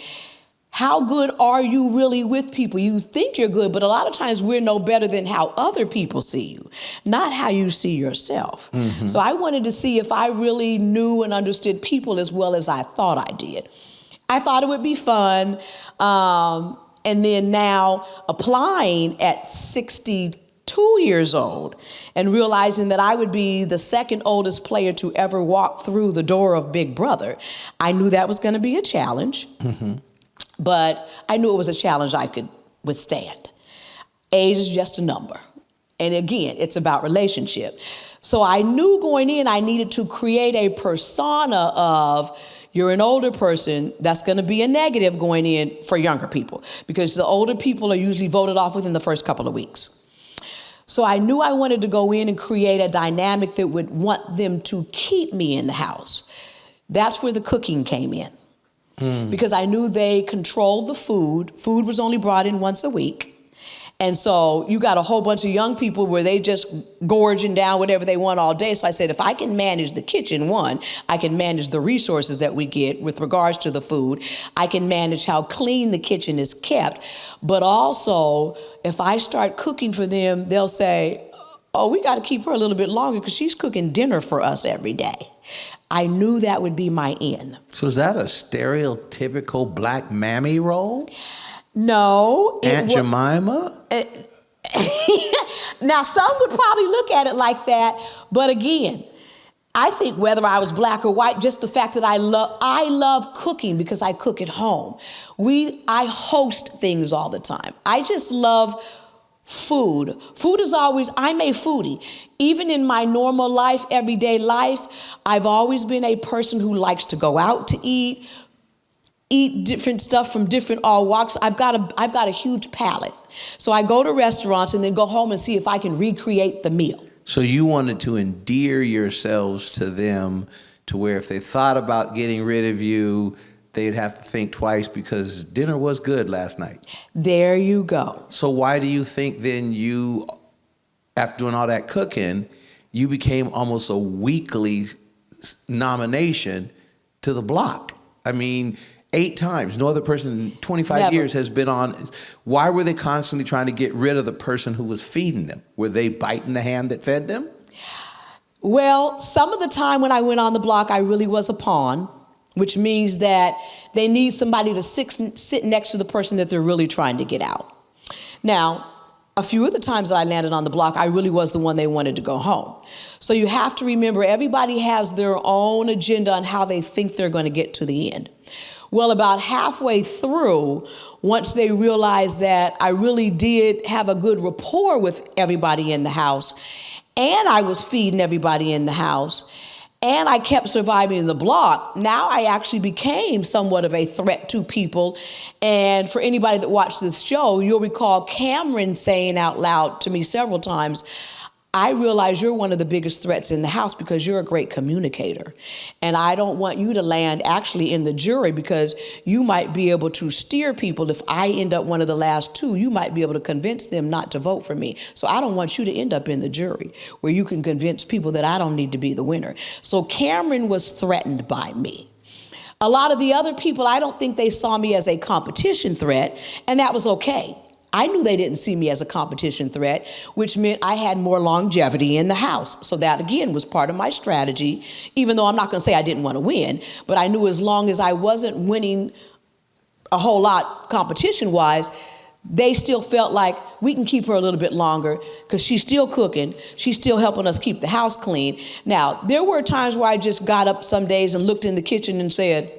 how good are you really with people? You think you're good, but a lot of times we're no better than how other people see you, not how you see yourself. Mm-hmm. So I wanted to see if I really knew and understood people as well as I thought I did. I thought it would be fun. And then now applying at 62 years old and realizing that I would be the second oldest player to ever walk through the door of Big Brother, I knew that was going to be a challenge. Mm-hmm. But I knew it was a challenge I could withstand. Age is just a number. And again, it's about relationship. So I knew going in I needed to create a persona of, you're an older person. That's going to be a negative going in for younger people, because the older people are usually voted off within the first couple of weeks. So I knew I wanted to go in and create a dynamic that would want them to keep me in the house. That's where the cooking came in. because I knew they controlled the food. Food was only brought in once a week. And so you got a whole bunch of young people where they just gorging down whatever they want all day. So I said, if I can manage the kitchen, one, I can manage the resources that we get with regards to the food. I can manage how clean the kitchen is kept. But also, if I start cooking for them, they'll say, oh, we got to keep her a little bit longer because she's cooking dinner for us every day. I knew that would be my end. So is that a stereotypical black mammy role? No. Aunt Jemima? Now, some would probably look at it like that, but again, I think whether I was black or white, just the fact that I love cooking because I cook at home. I host things all the time. I just love food. Food is always, I'm a foodie. Even in my normal life, everyday life, I've always been a person who likes to go out to eat different stuff from different all walks. I've got a huge palate. So I go to restaurants and then go home and see if I can recreate the meal. So you wanted to endear yourselves to them to where if they thought about getting rid of you, they'd have to think twice because dinner was good last night. There you go. So why do you think then you, after doing all that cooking, you became almost a weekly nomination to the block? I mean, 8 times. No other person in 25 Never. years has been on. Why were they constantly trying to get rid of the person who was feeding them? Were they biting the hand that fed them? Well, some of the time when I went on the block, I really was a pawn, which means that they need somebody to sit next to the person that they're really trying to get out. Now, a few of the times that I landed on the block, I really was the one they wanted to go home. So you have to remember, everybody has their own agenda on how they think they're going to get to the end. Well, about halfway through, once they realized that I really did have a good rapport with everybody in the house, and I was feeding everybody in the house, and I kept surviving in the block, now I actually became somewhat of a threat to people. And for anybody that watched this show, you'll recall Cameron saying out loud to me several times, I realize you're one of the biggest threats in the house because you're a great communicator. And I don't want you to land actually in the jury because you might be able to steer people. If I end up one of the last 2, you might be able to convince them not to vote for me. So I don't want you to end up in the jury where you can convince people that I don't need to be the winner. So Cameron was threatened by me. A lot of the other people, I don't think they saw me as a competition threat, and that was okay. I knew they didn't see me as a competition threat, which meant I had more longevity in the house. So that, again, was part of my strategy, even though I'm not going to say I didn't want to win, but I knew as long as I wasn't winning a whole lot competition-wise, they still felt like we can keep her a little bit longer because she's still cooking. She's still helping us keep the house clean. Now, there were times where I just got up some days and looked in the kitchen and said,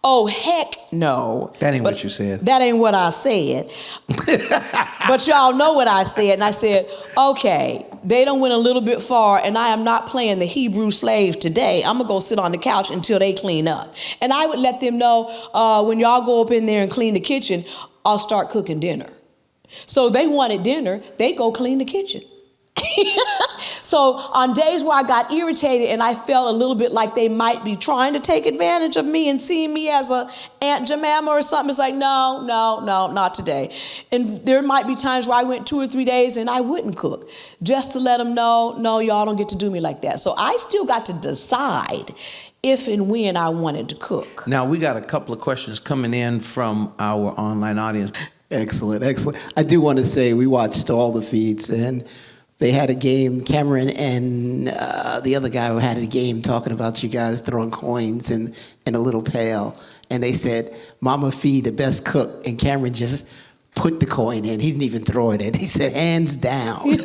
oh, heck no. That ain't what you said. That ain't what I said. But y'all know what I said. And I said, okay, they done went a little bit far and I am not playing the Hebrew slave today. I'm gonna go sit on the couch until they clean up. And I would let them know when y'all go up in there and clean the kitchen, I'll start cooking dinner. So they wanted dinner, they'd go clean the kitchen. So on days where I got irritated and I felt a little bit like they might be trying to take advantage of me and seeing me as a Aunt Jemima or something, it's like, no, not today. And there might be times where I went 2 or 3 days and I wouldn't cook just to let them know, no, y'all don't get to do me like that. So I still got to decide if and when I wanted to cook. Now, we got a couple of questions coming in from our online audience. Excellent. I do want to say we watched all the feeds and they had a game, Cameron and the other guy who had a game talking about you guys throwing coins in a little pail. And they said, Mame Fe, the best cook. And Cameron just put the coin in. He didn't even throw it in. He said, hands down.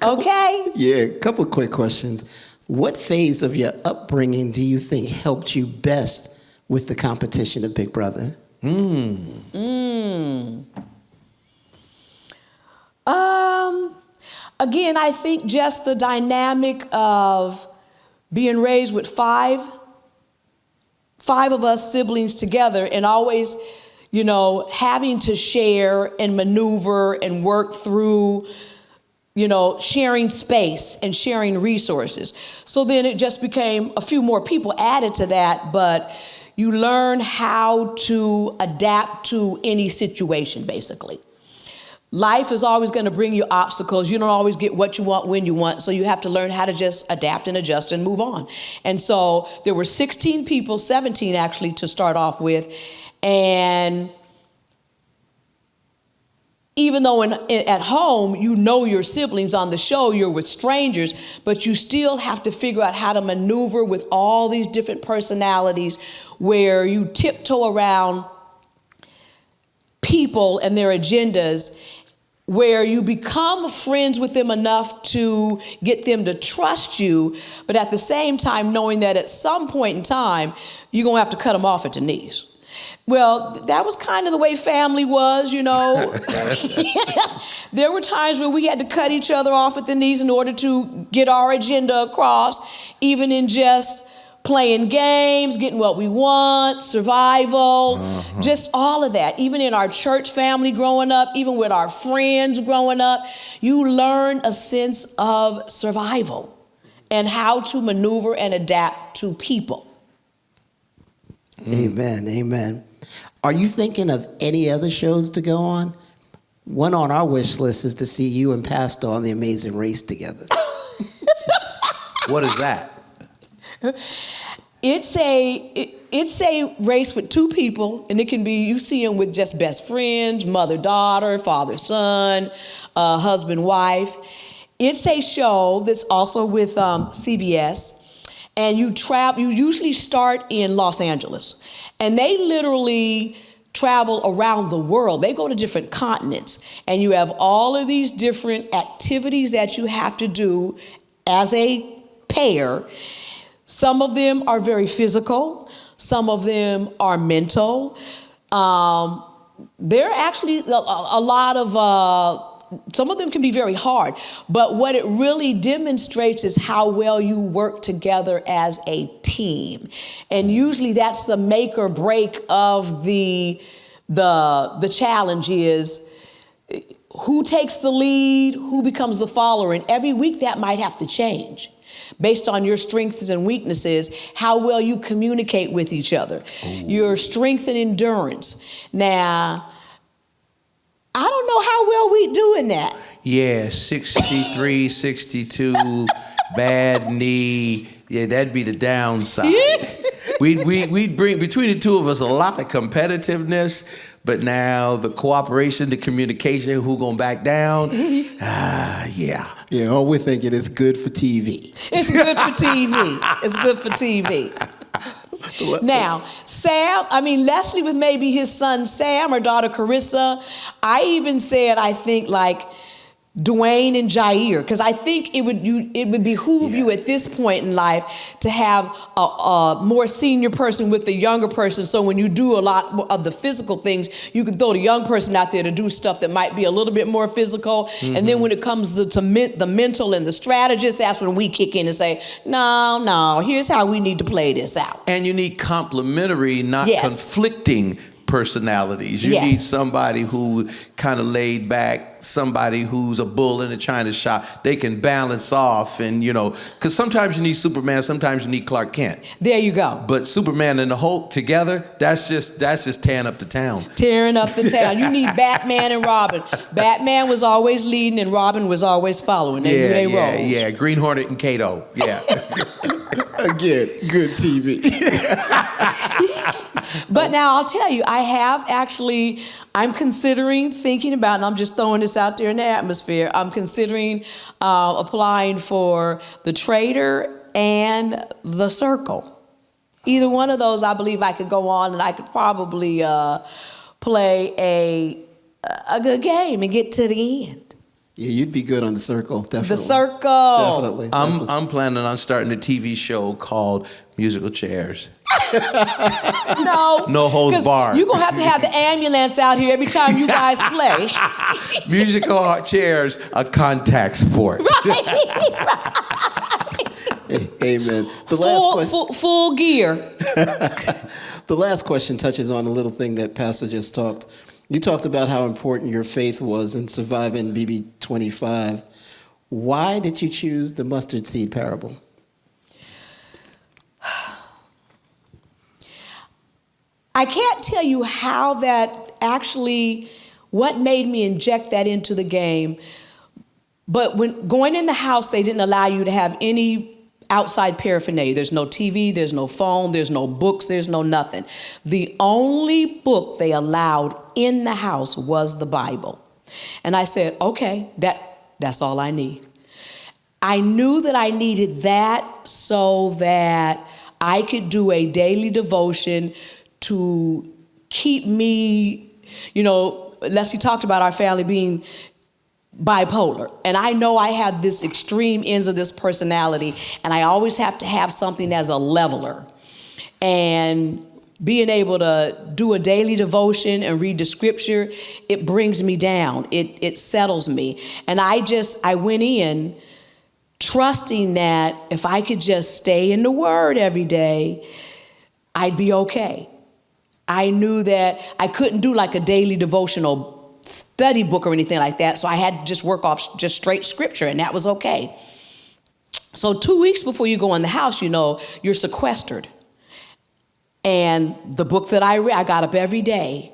Okay. Yeah, a couple of quick questions. What phase of your upbringing do you think helped you best with the competition of Big Brother? Again, I think just the dynamic of being raised with five of us siblings together and always, having to share and maneuver and work through sharing space and sharing resources. So then it just became a few more people added to that, but you learn how to adapt to any situation, basically. Life is always going to bring you obstacles. You don't always get what you want when you want, so you have to learn how to just adapt and adjust and move on. And so there were 16 people, 17 actually, to start off with, and even though at home, your siblings, on the show, you're with strangers, but you still have to figure out how to maneuver with all these different personalities where you tiptoe around people and their agendas, where you become friends with them enough to get them to trust you, but at the same time knowing that at some point in time, you're going to have to cut them off at the knees. Well, that was kind of the way family was, There were times where we had to cut each other off at the knees in order to get our agenda across, even in just playing games, getting what we want, survival, just all of that. Even in our church family growing up, even with our friends growing up, you learn a sense of survival and how to maneuver and adapt to people. Amen, amen. Are you thinking of any other shows to go on? One on our wish list is to see you and Pastor on The Amazing Race together. What is that? It's a race with two people, and it can be, you see them with just best friends, mother-daughter, father-son, husband-wife. It's a show that's also with CBS. And you usually start in Los Angeles. And they literally travel around the world. They go to different continents. And you have all of these different activities that you have to do as a pair. Some of them are very physical. Some of them are mental. They're actually a lot of... some of them can be very hard, but what it really demonstrates is how well you work together as a team. And usually that's the make or break of the challenge is who takes the lead, who becomes the follower. And every week that might have to change based on your strengths and weaknesses, how well you communicate with each other, your strength and endurance. Now, I don't know how well we doing that. Yeah, 63, 62, bad knee. Yeah, that'd be the downside. We'd bring, between the two of us, a lot of competitiveness, but now the cooperation, the communication, who gonna back down? Yeah. Yeah, all we're thinking is good for TV. It's good for TV. It's good for TV. Now, Leslie with maybe his son Sam or daughter Carissa. I even said, I think like Dwayne and Jair, because I think it would behoove you at this point in life to have a more senior person with the younger person. So when you do a lot of the physical things, you can throw the young person out there to do stuff that might be a little bit more physical. Mm-hmm. And then when it comes to the mental and the strategist, that's when we kick in and say, no, here's how we need to play this out. And you need complementary, not conflicting personalities. You need somebody who kind of laid back, somebody who's a bull in a china shop. They can balance off, and because sometimes you need Superman, sometimes you need Clark Kent. There you go. But Superman and the Hulk together, that's just tearing up the town. Tearing up the town. You need Batman and Robin. Batman was always leading and Robin was always following. They knew they roles. Yeah, Green Hornet and Kato. Yeah. Again, good TV. But now I'll tell you, I'm considering thinking about, and I'm just throwing this out there in the atmosphere, I'm considering applying for the Trader and the Circle. Either one of those, I believe I could go on and I could probably play a good game and get to the end. Yeah, you'd be good on the Circle, definitely. The Circle. Definitely. I'm planning on starting a TV show called Musical Chairs. No holds barred. You're going to have the ambulance out here every time you guys play. Musical Chairs, a contact sport. Right. Amen. The last question. Full gear. The last question touches on a little thing that Pastor just talked. You talked about how important your faith was in surviving BB25. Why did you choose the mustard seed parable? I can't tell you how that actually, what made me inject that into the game. But when going in the house, they didn't allow you to have any outside paraphernalia. There's no TV, there's no phone, there's no books, there's no nothing. The only book they allowed in the house was the Bible. And I said, okay, that's all I need. I knew that I needed that so that I could do a daily devotion to keep me, Leslie talked about our family being bipolar. And I know I have this extreme ends of this personality, and I always have to have something as a leveler. And being able to do a daily devotion and read the scripture, it brings me down. It settles me. And I went in trusting that if I could just stay in the Word every day, I'd be okay. I knew that I couldn't do like a daily devotional study book or anything like that, so I had to just work off just straight scripture, and that was okay. So 2 weeks before you go in the house, you're sequestered. And the book that I read, I got up every day,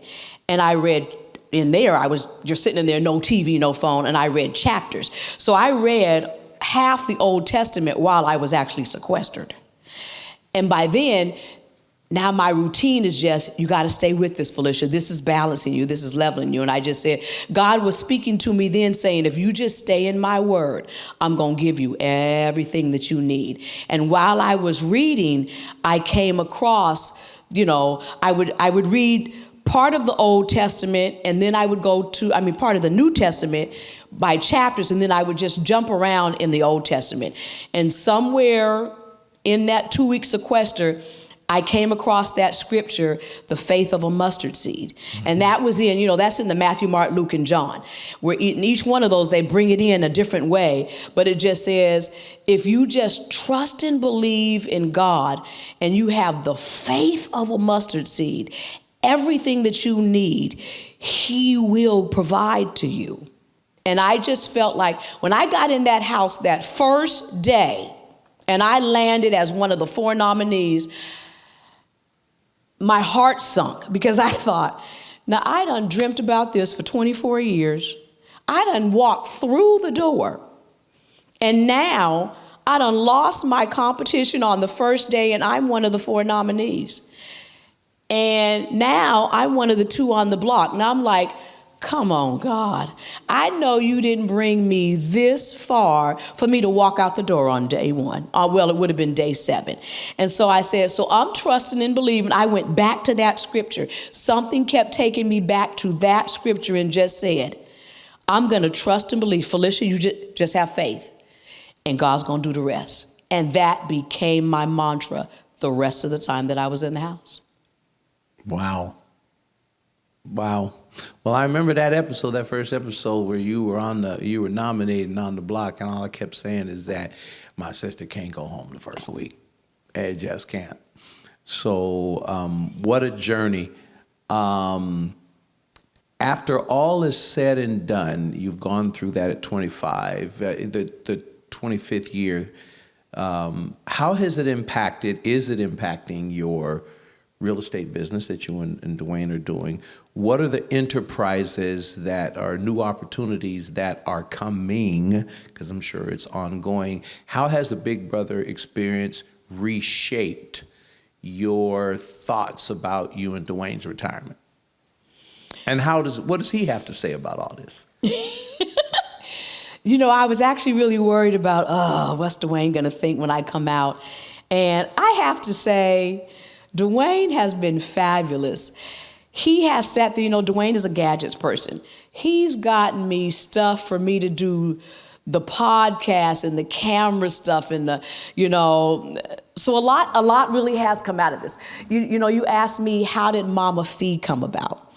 and I read in there, you're sitting in there, no TV, no phone, and I read chapters. So I read half the Old Testament while I was actually sequestered. And by then, now my routine is just, you got to stay with this, Felicia. This is balancing you. This is leveling you. And I just said, God was speaking to me then saying, if you just stay in my word, I'm going to give you everything that you need. And while I was reading, I came across, I would read part of the Old Testament, and then I would go to, part of the New Testament by chapters, and then I would just jump around in the Old Testament. And somewhere in that 2-week sequester, I came across that scripture, the faith of a mustard seed. And that was that's in the Matthew, Mark, Luke, and John. Where in each one of those, they bring it in a different way. But it just says, if you just trust and believe in God, and you have the faith of a mustard seed, everything that you need, He will provide to you. And I just felt like when I got in that house that first day, and I landed as one of the 4 nominees, my heart sunk, because I thought, now I done dreamt about this for 24 years. I done walked through the door, and now I done lost my competition on the first day, and I'm one of the 4 nominees. And now I'm one of the 2 on the block. Now I'm like, come on, God. I know you didn't bring me this far for me to walk out the door on day 1. Well, it would have been day 7. And so I said, so I'm trusting and believing. I went back to that scripture. Something kept taking me back to that scripture and just said, I'm going to trust and believe. Felicia, you just have faith, and God's going to do the rest. And that became my mantra the rest of the time that I was in the house. Wow. Well, I remember that first episode where you were nominated and on the block, and all I kept saying is that my sister can't go home the first week. It just can't. So what a journey. After all is said and done, you've gone through that at 25, the 25th year. How has it impacted, is it impacting your real estate business that you and Dwayne are doing? What are the enterprises that are new opportunities that are coming? Because I'm sure it's ongoing. How has the Big Brother experience reshaped your thoughts about you and Dwayne's retirement? And what does he have to say about all this? I was actually really worried about, what's Dwayne going to think when I come out? And I have to say, Dwayne has been fabulous. He has sat there, Dwayne is a gadgets person. He's gotten me stuff for me to do the podcast and the camera stuff and so a lot really has come out of this. You asked me, how did Mame Fe come about?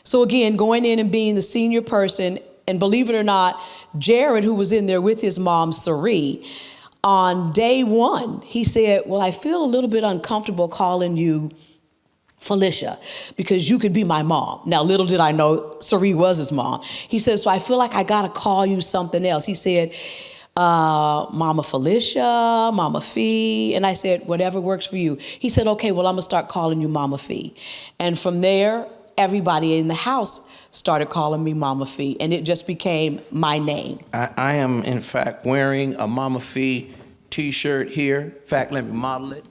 So again, going in and being the senior person, and believe it or not, Jared, who was in there with his mom, Sari, on day 1, he said, well, I feel a little bit uncomfortable calling you Felicia because you could be my mom. Now, little did I know Sari was his mom. He said, so I feel like I got to call you something else. He said, Mama Felicia, Mama Fe. And I said, whatever works for you. He said, okay, well, I'm going to start calling you Mama Fe. And from there, everybody in the house started calling me Mama Fe, and it just became my name. I am, in fact, wearing a Mama Fe t-shirt here. In fact, let me model it.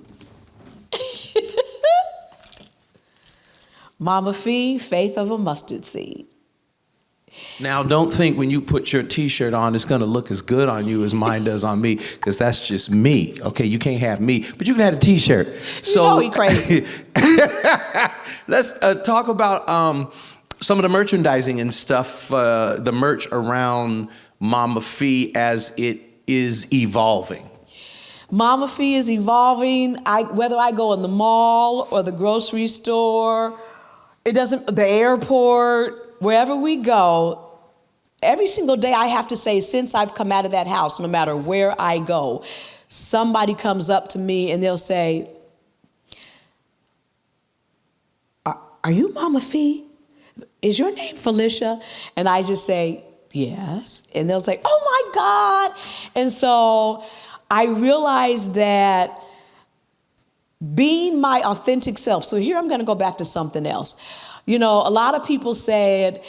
Mama Fe, faith of a mustard seed. Now, don't think when you put your t-shirt on, it's going to look as good on you as mine does on me, because that's just me. Okay, you can't have me, but you can have a t-shirt. So, you know he crazy. Let's talk about some of the merchandising and stuff, the merch around Mama Fe as it is evolving. Mama Fe is evolving. Whether I go in the mall or the grocery store, the airport, wherever we go, every single day I have to say, since I've come out of that house, no matter where I go, somebody comes up to me and they'll say, are you Mama Fe? Is your name Felicia? And I just say, yes. And they'll say, oh my God. And so I realized that being my authentic self. So here I'm going to go back to something else. You know, a lot of people said,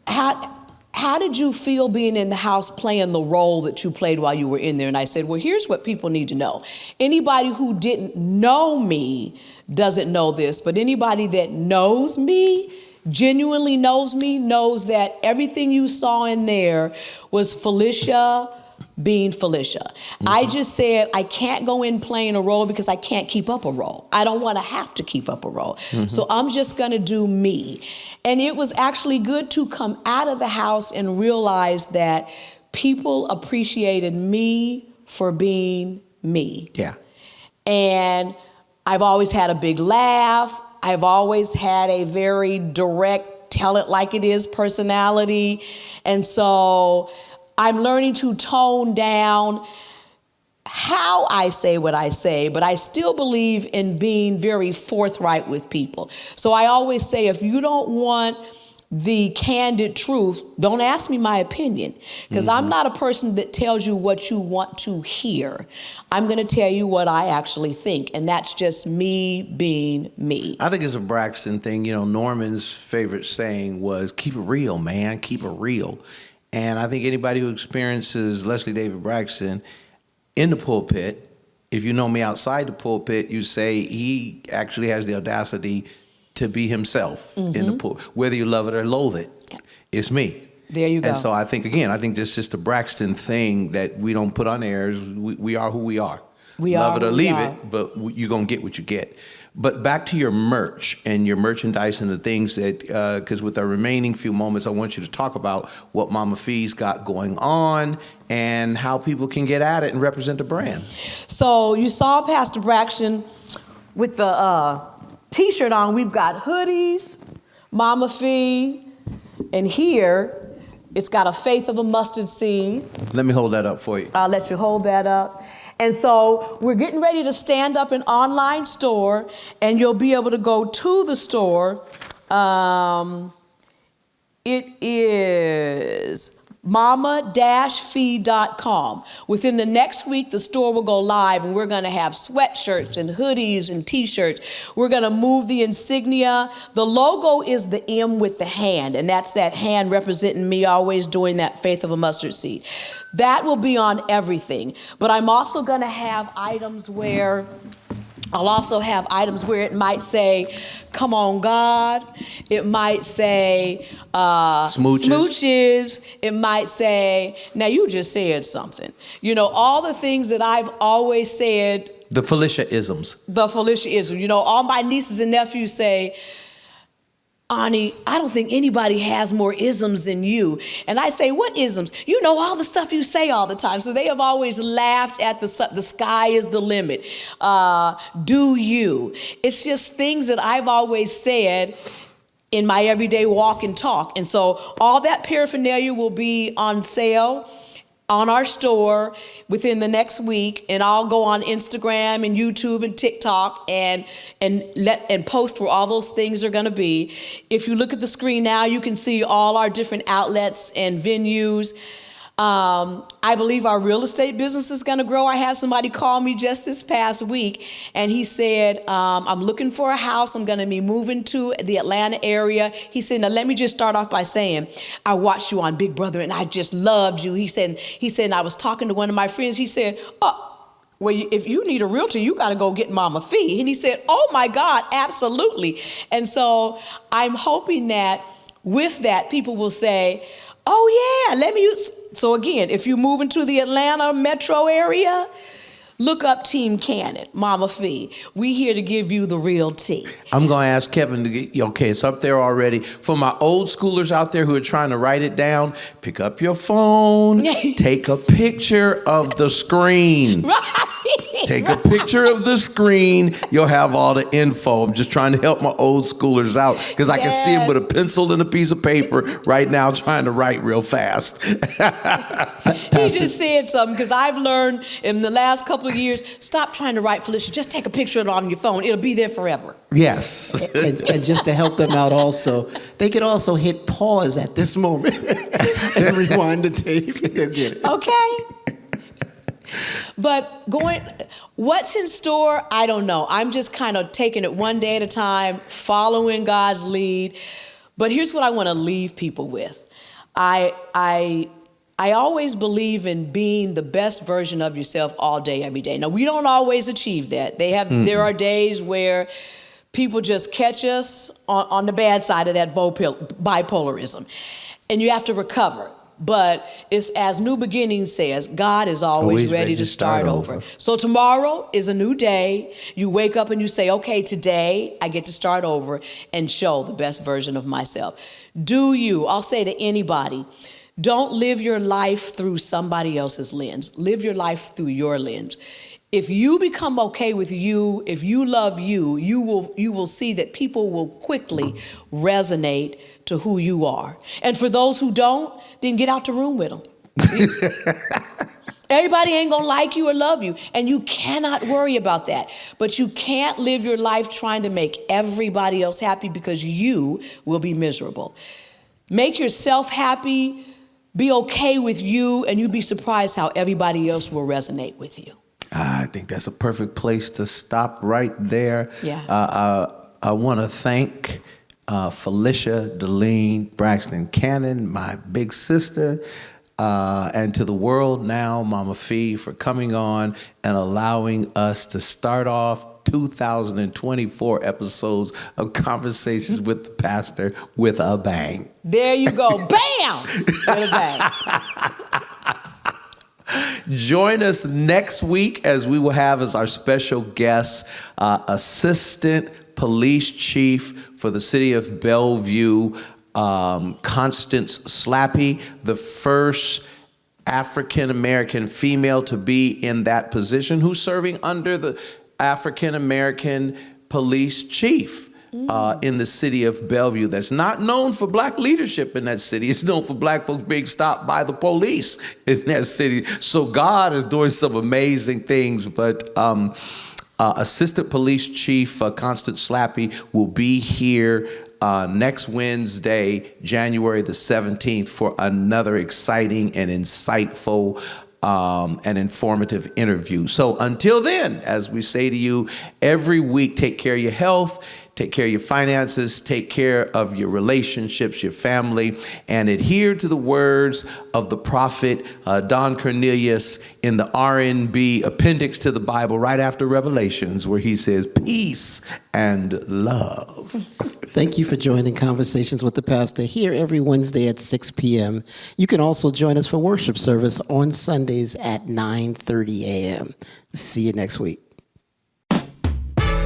how did you feel being in the house playing the role that you played while you were in there? And I said, well, here's what people need to know. Anybody who didn't know me doesn't know this, but anybody that knows me, genuinely knows me, knows that everything you saw in there was Felicia being Felicia. Mm-hmm. I just said I can't go in playing a role because I can't keep up a role. I don't want to have to keep up a role. Mm-hmm. So I'm just going to do me. And it was actually good to come out of the house and realize that people appreciated me for being me. Yeah. And I've always had a big laugh. I've always had a very direct, tell it like it is personality. And so I'm learning to tone down how I say what I say, but I still believe in being very forthright with people. So I always say, if you don't want the candid truth, don't ask me my opinion, because I'm not a person that tells you what you want to hear. I'm going to tell you what I actually think, and that's just me being me. I think it's a Braxton thing. You know, Norman's favorite saying was, keep it real, man, keep it real. And I think anybody who experiences Leslie David Braxton in the pulpit, if you know me outside the pulpit, you say he actually has the audacity to be himself in the pulpit. Whether you love it or loathe it, it's me. There you go. And so I think that's just a Braxton thing that we don't put on airs. We are who we are. Love it or leave it, but you're going to get what you get. But back to your merch and your merchandise and the things that, because with our remaining few moments, I want you to talk about what Mama Fe's got going on and how people can get at it and represent the brand. So you saw Pastor Braxton with the T-shirt on. We've got hoodies, Mama Fe, and here it's got a faith of a mustard seed. Let me hold that up for you. I'll let you hold that up. And so we're getting ready to stand up an online store, and you'll be able to go to the store. It is mama-fe.com. Within the next week, the store will go live, and we're going to have sweatshirts and hoodies and T-shirts. We're going to move the insignia. The logo is the M with the hand, and that's that hand representing me always doing that faith of a mustard seed. That will be on everything. But I'm also going to have items where it might say, come on, God. It might say smooches. It might say, now you just said something. You know, all the things that I've always said. The Felicia-isms. You know, all my nieces and nephews say, Ani, I don't think anybody has more isms than you. And I say, what isms? You know all the stuff you say all the time. So they have always laughed at the sky is the limit. Do you? It's just things that I've always said in my everyday walk and talk. And so all that paraphernalia will be on sale on our store within the next week, and I'll go on Instagram and YouTube and TikTok and post where all those things are going to be. If you look at the screen now, you can see all our different outlets and venues. I believe our real estate business is going to grow. I had somebody call me just this past week, and he said, I'm looking for a house. I'm going to be moving to the Atlanta area. He said, now let me just start off by saying, I watched you on Big Brother, and I just loved you. He said, and I was talking to one of my friends. He said, well, if you need a realtor, you got to go get Mame Fe. And he said, oh, my God, absolutely. And so I'm hoping that with that, people will say, oh, yeah, let me use. So again, if you move into the Atlanta metro area, look up Team Cannon, Mame Fe. We here to give you the real tea. I'm going to ask Kevin to get, okay, it's up there already. For my old schoolers out there who are trying to write it down, pick up your phone, take a picture of the screen. Right. Take a picture of the screen. You'll have all the info. I'm just trying to help my old schoolers out because I can see them with a pencil and a piece of paper right now trying to write real fast. He just said something because I've learned in the last couple of years, stop trying to write, Felicia. Just take a picture of it on your phone. It'll be there forever. Yes. And just to help them out also, they could also hit pause at this moment and rewind the tape and get it. Okay. But what's in store, I don't know. I'm just kind of taking it one day at a time, following God's lead. But here's what I want to leave people with. I always believe in being the best version of yourself all day, every day. Now, we don't always achieve that. There are days where people just catch us on the bad side of that bipolarism, and you have to recover. But it's as New Beginnings says, God is always ready to start over. So tomorrow is a new day. You wake up and you say, okay, today I get to start over and show the best version of myself. I'll say to anybody, don't live your life through somebody else's lens. Live your life through your lens. If you become okay with you, if you love you, you will see that people will quickly resonate to who you are. And for those who don't, then get out the room with them. Everybody ain't gonna like you or love you, and you cannot worry about that. But you can't live your life trying to make everybody else happy because you will be miserable. Make yourself happy, be okay with you, and you'd be surprised how everybody else will resonate with you. I think that's a perfect place to stop right there. Yeah. I want to thank Felicia Deline Braxton Cannon, my big sister, and to the world now, Mame Fe, for coming on and allowing us to start off 2024 episodes of Conversations with the Pastor with a bang. There you go. Bam! With a bang. Join us next week as we will have as our special guest, Assistant Police Chief for the city of Bellevue, Constance Slappy, the first African-American female to be in that position, who's serving under the African-American police chief in the city of Bellevue. That's not known for black leadership in that city. It's known for black folks being stopped by the police in that city. So God is doing some amazing things, but Assistant Police Chief Constance Slappy will be here next Wednesday, January the 17th, for another exciting and insightful and informative interview. So until then, as we say to you every week, take care of your health, take care of your finances, take care of your relationships, your family, and adhere to the words of the prophet Don Cornelius in the R&B appendix to the Bible right after Revelations, where he says, peace and love. Thank you for joining Conversations with the Pastor here every Wednesday at 6 p.m. You can also join us for worship service on Sundays at 9:30 a.m. See you next week.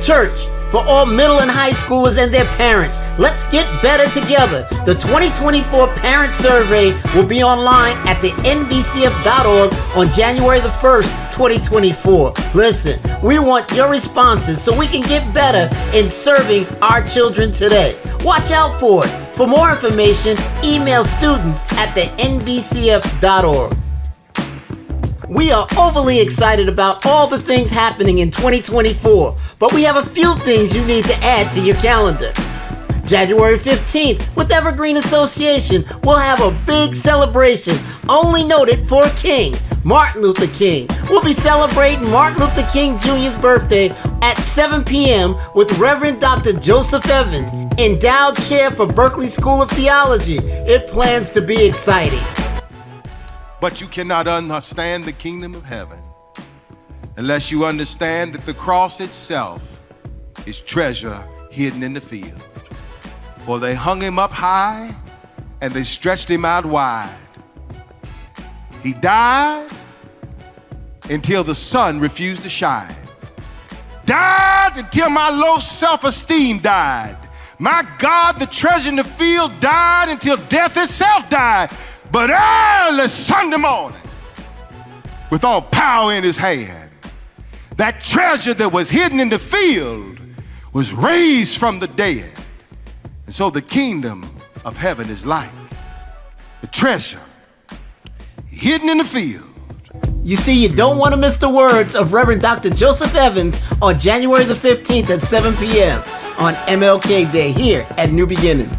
Church, for all middle and high schoolers and their parents, let's get better together. The 2024 Parent Survey will be online at the nbcf.org on January the 1st, 2024. Listen, we want your responses so we can get better in serving our children today. Watch out for it. For more information, email students at the nbcf.org. We are overly excited about all the things happening in 2024, but we have a few things you need to add to your calendar. January 15th, with Evergreen Association, we'll have a big celebration only noted for a king, Martin Luther King. We'll be celebrating Martin Luther King Jr.'s birthday at 7 p.m. with Reverend Dr. Joseph Evans, endowed chair for Berkeley School of Theology. It plans to be exciting. But you cannot understand the kingdom of heaven unless you understand that the cross itself is treasure hidden in the field. For they hung him up high and they stretched him out wide. He died until the sun refused to shine. Died until my low self-esteem died. My God, the treasure in the field died until death itself died. But early Sunday morning, with all power in his hand, that treasure that was hidden in the field was raised from the dead. And so the kingdom of heaven is like the treasure hidden in the field. You see, you don't want to miss the words of Reverend Dr. Joseph Evans on January the 15th at 7 p.m. on MLK Day here at New Beginnings.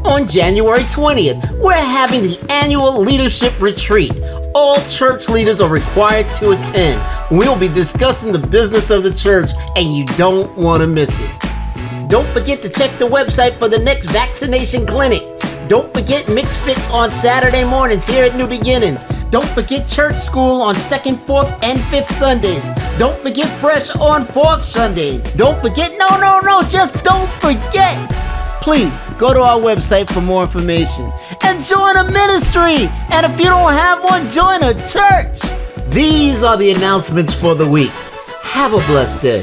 On January 20th, we're having the annual leadership retreat. All church leaders are required to attend. We'll be discussing the business of the church, and you don't want to miss it. Don't forget to check the website for the next vaccination clinic. Don't forget Mixed Fix on Saturday mornings here at New Beginnings. Don't forget Church School on 2nd, 4th, and 5th Sundays. Don't forget Fresh on 4th Sundays. Don't forget, no, just don't forget. Please go to our website for more information and join a ministry. And if you don't have one, join a church. These are the announcements for the week. Have a blessed day.